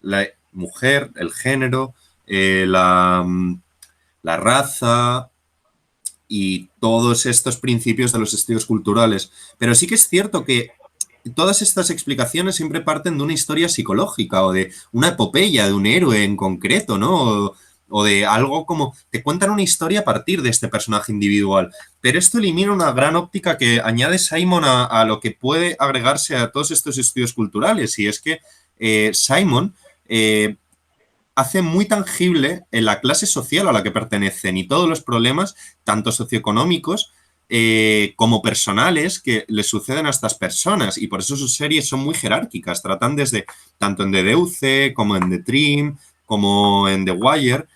la mujer, el género, la raza y todos estos principios de los estudios culturales. Pero sí que es cierto que todas estas explicaciones siempre parten de una historia psicológica o de una epopeya de un héroe en concreto, ¿no? O de algo como te cuentan una historia a partir de este personaje individual. Pero esto elimina una gran óptica que añade Simon a lo que puede agregarse a todos estos estudios culturales. Y es que Simon hace muy tangible en la clase social a la que pertenecen y todos los problemas, tanto socioeconómicos como personales, que le suceden a estas personas. Y por eso sus series son muy jerárquicas. Tratan desde, tanto en The Deuce, como en The Trim, como en The Wire,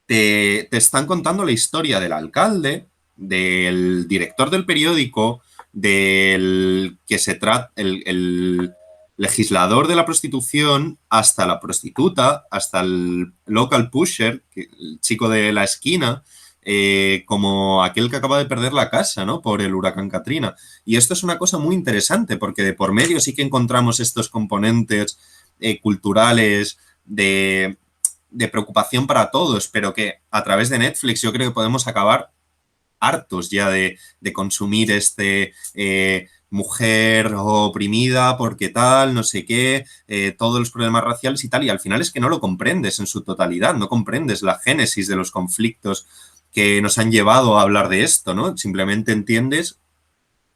te están contando la historia del alcalde, del director del periódico, del que se trata, el legislador de la prostitución, hasta la prostituta, hasta el local pusher, el chico de la esquina, como aquel que acaba de perder la casa, ¿no? Por el huracán Katrina. Y esto es una cosa muy interesante, porque de por medio sí que encontramos estos componentes culturales de preocupación para todos, pero que a través de Netflix yo creo que podemos acabar hartos ya de consumir mujer oprimida porque tal, no sé qué, todos los problemas raciales y tal, y al final es que no lo comprendes en su totalidad, no comprendes la génesis de los conflictos que nos han llevado a hablar de esto, ¿no? Simplemente entiendes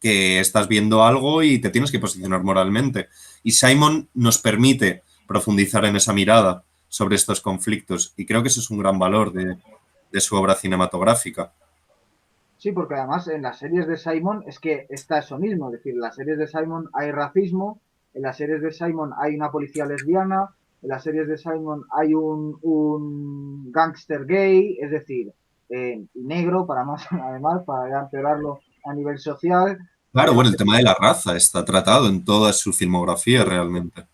que estás viendo algo y te tienes que posicionar moralmente. Y Simon nos permite profundizar en esa mirada sobre estos conflictos y creo que eso es un gran valor de su obra cinematográfica. Sí, porque además en las series de Simon es que está eso mismo, es decir, en las series de Simon hay racismo, en las series de Simon hay una policía lesbiana, en las series de Simon hay un gángster gay, es decir, negro para más, además, para ya empeorarlo a nivel social. Claro, bueno, el tema de la raza está tratado en toda su filmografía realmente.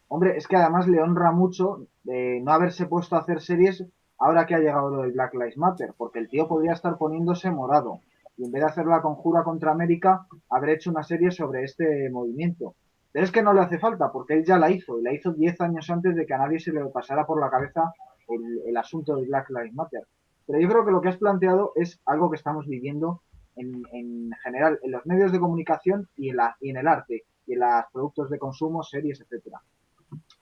Hombre, es que además le honra mucho no haberse puesto a hacer series ahora que ha llegado lo del Black Lives Matter, porque el tío podría estar poniéndose morado y en vez de hacer la conjura contra América, haber hecho una serie sobre este movimiento. Pero es que no le hace falta, porque él ya la hizo, y la hizo 10 años antes de que a nadie se le pasara por la cabeza el asunto del Black Lives Matter. Pero yo creo que lo que has planteado es algo que estamos viviendo en general en los medios de comunicación y en el arte, y en los productos de consumo, series, etcétera,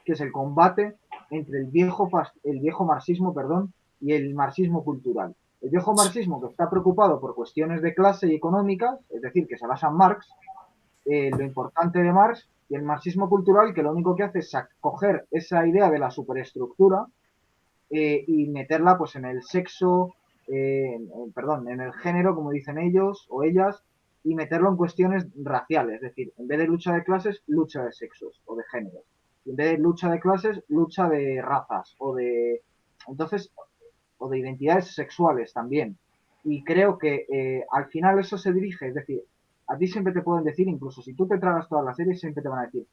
que es el combate entre el viejo marxismo, perdón, y el marxismo cultural. El viejo marxismo que está preocupado por cuestiones de clase y económicas, es decir, que se basa en Marx, lo importante de Marx, y el marxismo cultural que lo único que hace es coger esa idea de la superestructura y meterla pues en el sexo, perdón, en el género, como dicen ellos o ellas, y meterlo en cuestiones raciales, es decir, en vez de lucha de clases, lucha de sexos o de géneros. Y en vez de lucha de clases, lucha de razas entonces, o de identidades sexuales también. Y creo que al final eso se dirige, es decir, a ti siempre te pueden decir, incluso si tú te tragas toda la serie, siempre te van a decir,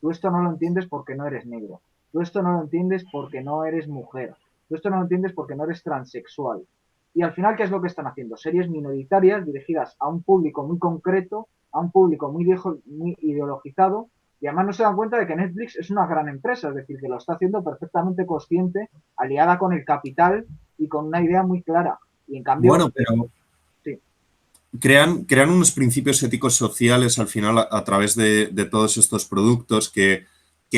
tú esto no lo entiendes porque no eres negro, tú esto no lo entiendes porque no eres mujer, tú esto no lo entiendes porque no eres transexual. Y al final, ¿qué es lo que están haciendo? Series minoritarias dirigidas a un público muy concreto, a un público muy viejo, muy ideologizado, y además no se dan cuenta de que Netflix es una gran empresa, es decir, que lo está haciendo perfectamente consciente, aliada con el capital y con una idea muy clara. Y en cambio, Bueno, pero sí. crean unos principios éticos sociales al final a través de todos estos productos que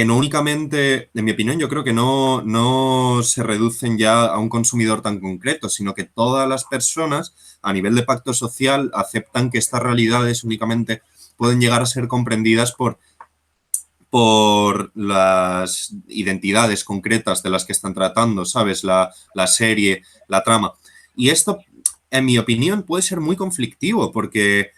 no únicamente, en mi opinión, yo creo que no se reducen ya a un consumidor tan concreto, sino que todas las personas a nivel de pacto social aceptan que estas realidades únicamente pueden llegar a ser comprendidas por las identidades concretas de las que están tratando, ¿sabes? La serie, la trama. Y esto, en mi opinión, puede ser muy conflictivo porque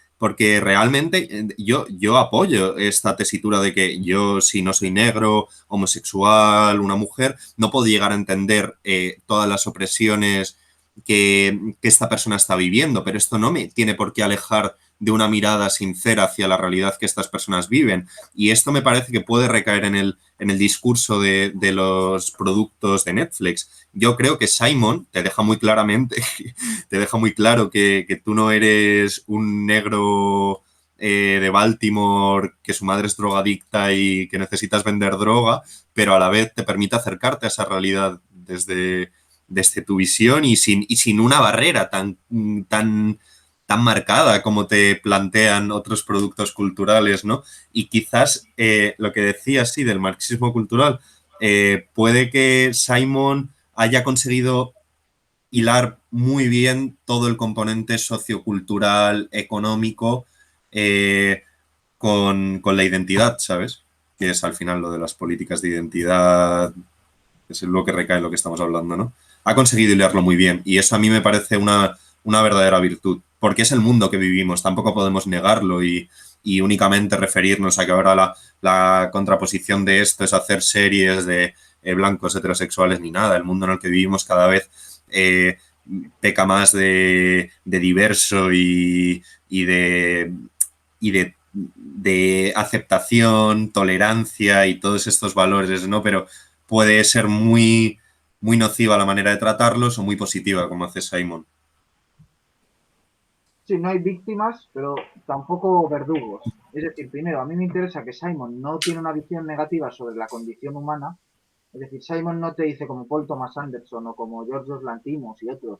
realmente yo apoyo esta tesitura de que yo, si no soy negro, homosexual, una mujer, no puedo llegar a entender todas las opresiones que esta persona está viviendo, pero esto no me tiene por qué alejar de una mirada sincera hacia la realidad que estas personas viven. Y esto me parece que puede recaer en el discurso de los productos de Netflix. Yo creo que Simon te deja muy claramente, te deja muy claro que tú no eres un negro de Baltimore, que su madre es drogadicta y que necesitas vender droga, pero a la vez te permite acercarte a esa realidad desde tu visión y sin una barrera tan marcada como te plantean otros productos culturales, ¿no? Y quizás lo que decías, sí, del marxismo cultural, puede que Simon haya conseguido hilar muy bien todo el componente sociocultural, económico, con la identidad, ¿sabes? Que es al final lo de las políticas de identidad es lo que recae en lo que estamos hablando, ¿no? Ha conseguido hilarlo muy bien y eso a mí me parece una verdadera virtud, porque es el mundo que vivimos, tampoco podemos negarlo y únicamente referirnos a que ahora la contraposición de esto es hacer series de blancos heterosexuales ni nada. El mundo en el que vivimos cada vez peca más de diverso y de aceptación, tolerancia y todos estos valores, ¿no? Pero puede ser muy, muy nociva la manera de tratarlos o muy positiva, como hace Simon. Sí, no hay víctimas, pero tampoco verdugos. Es decir, primero, a mí me interesa que Simon no tiene una visión negativa sobre la condición humana. Es decir, Simon no te dice como Paul Thomas Anderson o como George Lanthimos y otros,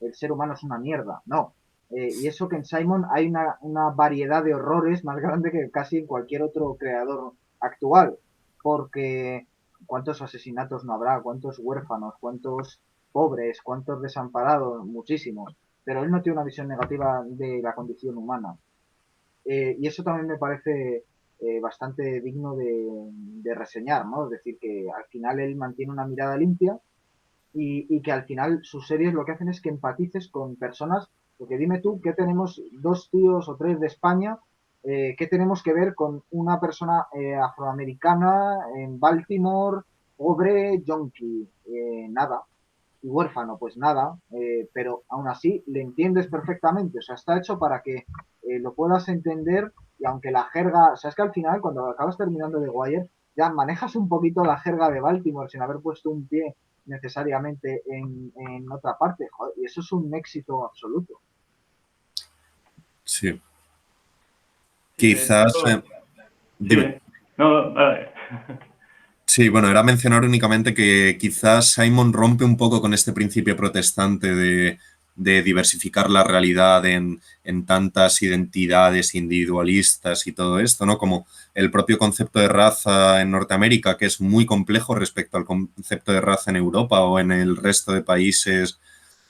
el ser humano es una mierda. No. Y eso que en Simon hay una variedad de horrores más grande que casi en cualquier otro creador actual. Porque cuántos asesinatos no habrá, cuántos huérfanos, cuántos pobres, cuántos desamparados, muchísimos. Pero él no tiene una visión negativa de la condición humana. Y eso también me parece bastante digno de reseñar, ¿no? Es decir, que al final él mantiene una mirada limpia y que al final sus series lo que hacen es que empatices con personas, porque dime tú, ¿qué tenemos dos tíos o tres de España? ¿Qué tenemos que ver con una persona afroamericana en Baltimore, pobre, yonki? Nada. Y huérfano, pues nada, pero aún así le entiendes perfectamente, o sea, está hecho para que lo puedas entender y aunque la jerga, o sea, es que al final cuando acabas terminando de Wire ya manejas un poquito la jerga de Baltimore sin haber puesto un pie necesariamente en otra parte, joder, y eso es un éxito absoluto. Sí. Sí, de hecho, Quizás... sí, dime. no, vale. Sí, bueno, era mencionar únicamente que quizás Simon rompe un poco con este principio protestante de diversificar la realidad en tantas identidades individualistas y todo esto, ¿no? Como el propio concepto de raza en Norteamérica, que es muy complejo respecto al concepto de raza en Europa o en el resto de países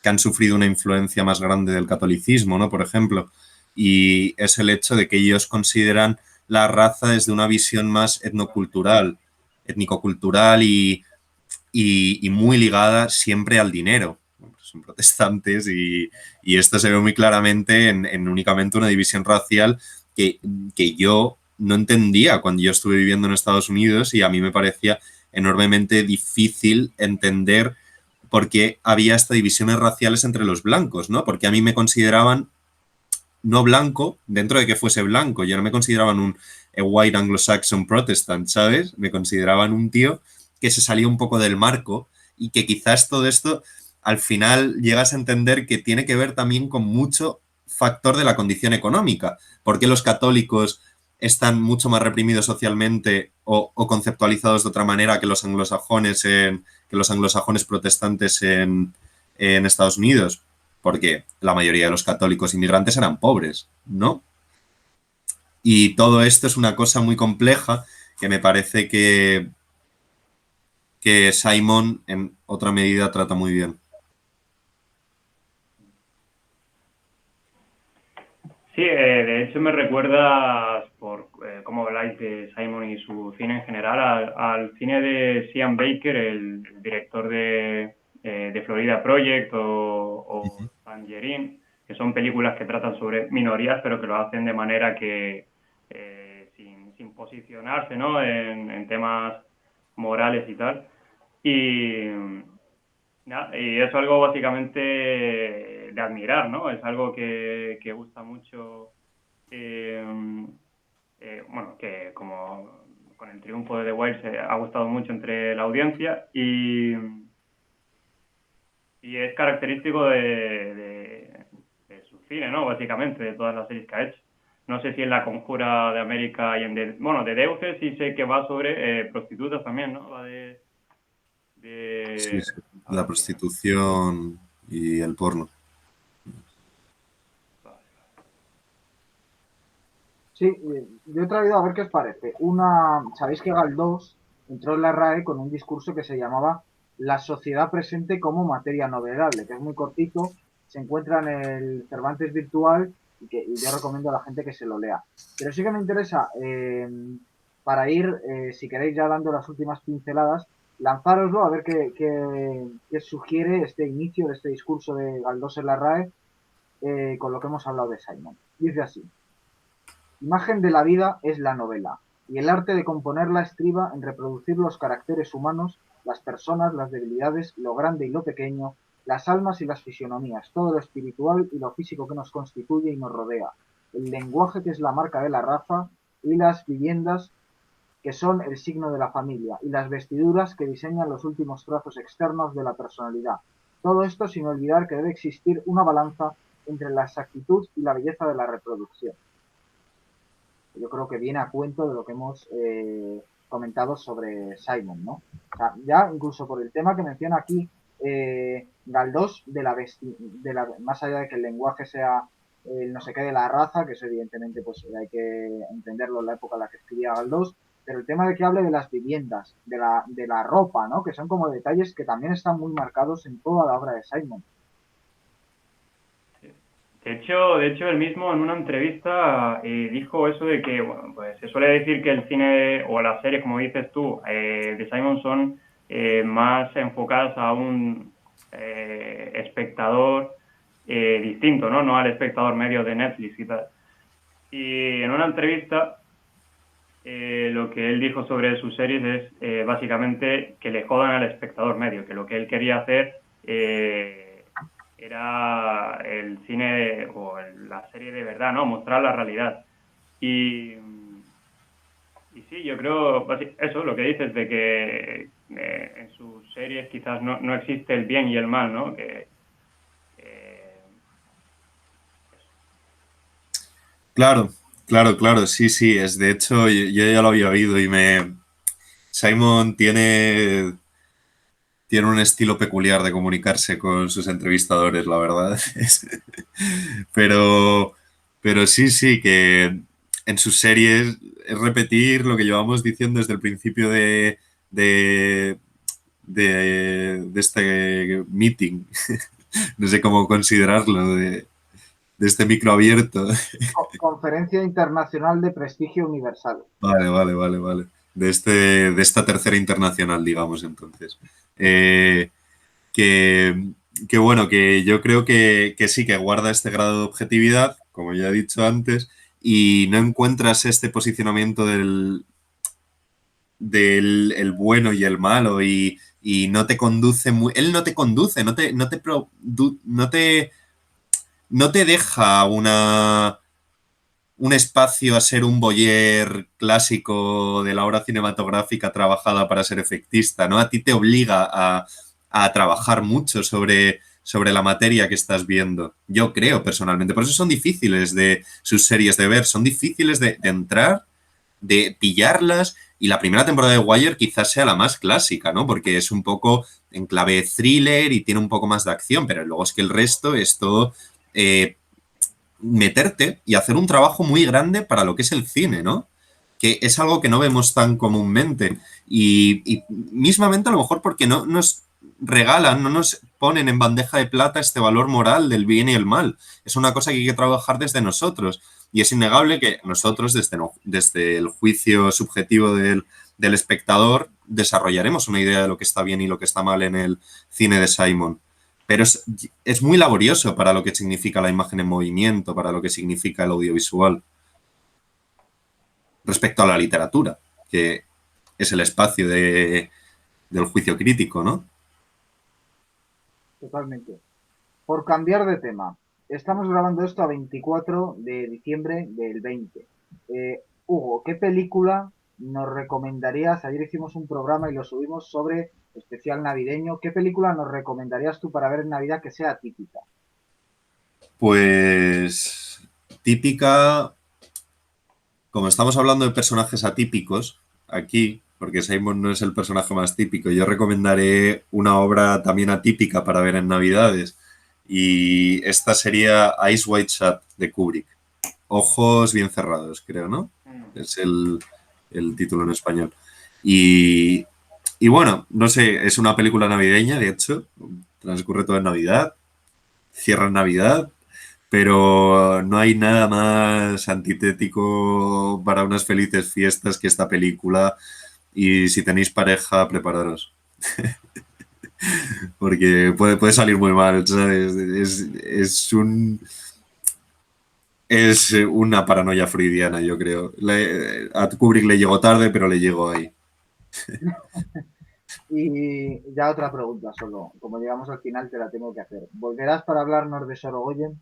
que han sufrido una influencia más grande del catolicismo, ¿no? Por ejemplo. Y es el hecho de que ellos consideran la raza desde una visión más etnocultural, étnico-cultural y muy ligada siempre al dinero. Son protestantes y esto se ve muy claramente en únicamente una división racial que yo no entendía cuando yo estuve viviendo en Estados Unidos y a mí me parecía enormemente difícil entender por qué había estas divisiones raciales entre los blancos, ¿no? Porque a mí me consideraban no blanco, dentro de que fuese blanco, yo no me consideraban un white anglo-saxon protestant, ¿sabes? Me consideraban un tío que se salía un poco del marco y que quizás todo esto al final llegas a entender que tiene que ver también con mucho factor de la condición económica, porque los católicos están mucho más reprimidos socialmente o conceptualizados de otra manera que los anglosajones protestantes en Estados Unidos, porque la mayoría de los católicos inmigrantes eran pobres, ¿no? Y todo esto es una cosa muy compleja que me parece que Simon en otra medida trata muy bien. Sí, de hecho me recuerdas, por cómo habláis de Simon y su cine en general, al cine de Sean Baker, el director de Florida Project o Tangerine, que son películas que tratan sobre minorías, pero que lo hacen de manera que sin posicionarse, ¿no? en temas morales y tal. Y, y eso es algo básicamente de admirar, ¿no? Es algo que gusta mucho, eh, bueno, que como con el triunfo de The Wire se ha gustado mucho entre la audiencia y es característico de su cine, ¿no? Básicamente, de todas las series que ha hecho. No sé si en La Conjura de América y bueno, de Deuces sí sé que va sobre prostitutas también, ¿no? Va Sí, de sí. La prostitución y el porno. Sí, yo he traído a ver qué os parece. Sabéis que Galdós entró en la RAE con un discurso que se llamaba La sociedad presente como materia novelable, que es muy cortito, se encuentra en el Cervantes virtual y yo recomiendo a la gente que se lo lea. Pero sí que me interesa, para ir, si queréis ya dando las últimas pinceladas, lanzároslo a ver qué sugiere este inicio de este discurso de Galdós en la RAE con lo que hemos hablado de Simon. Dice así: imagen de la vida es la novela, y el arte de componerla estriba en reproducir los caracteres humanos, las personas, las debilidades, lo grande y lo pequeño, las almas y las fisionomías, todo lo espiritual y lo físico que nos constituye y nos rodea, el lenguaje que es la marca de la raza, y las viviendas que son el signo de la familia, y las vestiduras que diseñan los últimos trazos externos de la personalidad. Todo esto sin olvidar que debe existir una balanza entre la exactitud y la belleza de la reproducción. Yo creo que viene a cuento de lo que hemos comentado sobre Simon, ¿no? O sea, ya incluso por el tema que menciona aquí Galdós más allá de que el lenguaje sea el no sé qué de la raza, que eso evidentemente pues hay que entenderlo en la época en la que escribía Galdós, pero el tema de que hable de las viviendas, de la ropa, ¿no? Que son como detalles que también están muy marcados en toda la obra de Simon. De hecho, él mismo en una entrevista dijo eso de que, bueno, pues se suele decir que el cine o las series, como dices tú, de Simon son más enfocadas a un espectador distinto, ¿no? No al espectador medio de Netflix y tal. Y en una entrevista lo que él dijo sobre sus series es básicamente que le jodan al espectador medio, que lo que él quería hacer era el cine o la serie de verdad, ¿no? Mostrar la realidad. Y sí, yo creo, eso, lo que dices, de que en sus series quizás no existe el bien y el mal, ¿no? Claro, sí, es de hecho, yo ya lo había oído y Simon tiene un estilo peculiar de comunicarse con sus entrevistadores, la verdad. pero, pero sí, que en sus series es repetir lo que llevamos diciendo desde el principio de este meeting. No sé cómo considerarlo, de este micro abierto. Conferencia Internacional de Prestigio Universal. Vale. De esta tercera internacional, digamos, entonces. Que bueno, que yo creo que sí, que guarda este grado de objetividad, como ya he dicho antes, y no encuentras este posicionamiento del el bueno y el malo y no te conduce muy... Él no te conduce, no te deja un espacio a ser un voyeur clásico de la obra cinematográfica trabajada para ser efectista, ¿no? A ti te obliga a trabajar mucho sobre la materia que estás viendo. Yo creo, personalmente. Por eso son difíciles de sus series de ver. Son difíciles de entrar, de pillarlas. Y la primera temporada de Wire quizás sea la más clásica, ¿no? Porque es un poco en clave thriller y tiene un poco más de acción. Pero luego es que el resto es todo... meterte y hacer un trabajo muy grande para lo que es el cine, ¿no? Que es algo que no vemos tan comúnmente. Y mismamente a lo mejor porque no nos regalan, no nos ponen en bandeja de plata este valor moral del bien y el mal. Es una cosa que hay que trabajar desde nosotros. Y es innegable que nosotros, desde el juicio subjetivo del espectador, desarrollaremos una idea de lo que está bien y lo que está mal en el cine de Simon. Pero es muy laborioso para lo que significa la imagen en movimiento, para lo que significa el audiovisual. Respecto a la literatura, que es el espacio del juicio crítico, ¿no? Totalmente. Por cambiar de tema, estamos grabando esto a 24 de diciembre del 20. Hugo, ¿qué película nos recomendarías? Ayer hicimos un programa y lo subimos sobre especial navideño. ¿Qué película nos recomendarías tú para ver en Navidad que sea típica? Pues típica, como estamos hablando de personajes atípicos aquí, porque Simon no es el personaje más típico, yo recomendaré una obra también atípica para ver en Navidades. Y esta sería Eyes Wide Shut de Kubrick. Ojos bien cerrados, creo, ¿no? Es el título en español. Y bueno, no sé, es una película navideña, de hecho, transcurre todo en Navidad, cierra en Navidad, pero no hay nada más antitético para unas felices fiestas que esta película. Y si tenéis pareja, prepararos. Porque puede salir muy mal, ¿sabes? Es una paranoia freudiana, yo creo. A Kubrick le llegó tarde, pero le llegó ahí. Y ya otra pregunta solo. Como llegamos al final, te la tengo que hacer. ¿Volverás para hablarnos de Sorogoyen?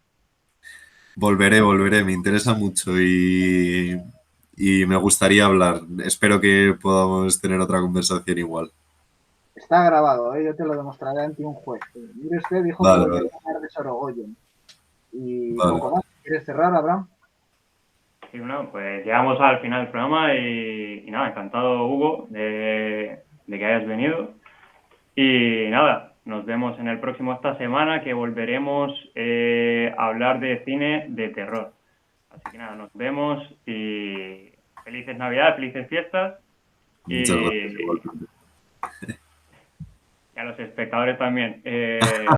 Volveré, me interesa mucho y me gustaría hablar. Espero que podamos tener otra conversación igual. Está grabado, ¿eh? Yo te lo demostraré ante un juez. Mire usted, dijo que Vale, volvería vale, a hablar de Sorogoyen. Y vale. poco más. ¿Quieres cerrar, Abraham? Y bueno, pues llegamos al final del programa y nada, encantado, Hugo, de que hayas venido. Y nada, nos vemos en el próximo esta semana que volveremos a hablar de cine de terror. Así que nada, nos vemos y felices Navidades, felices fiestas Muchas gracias y igualmente. a los espectadores también.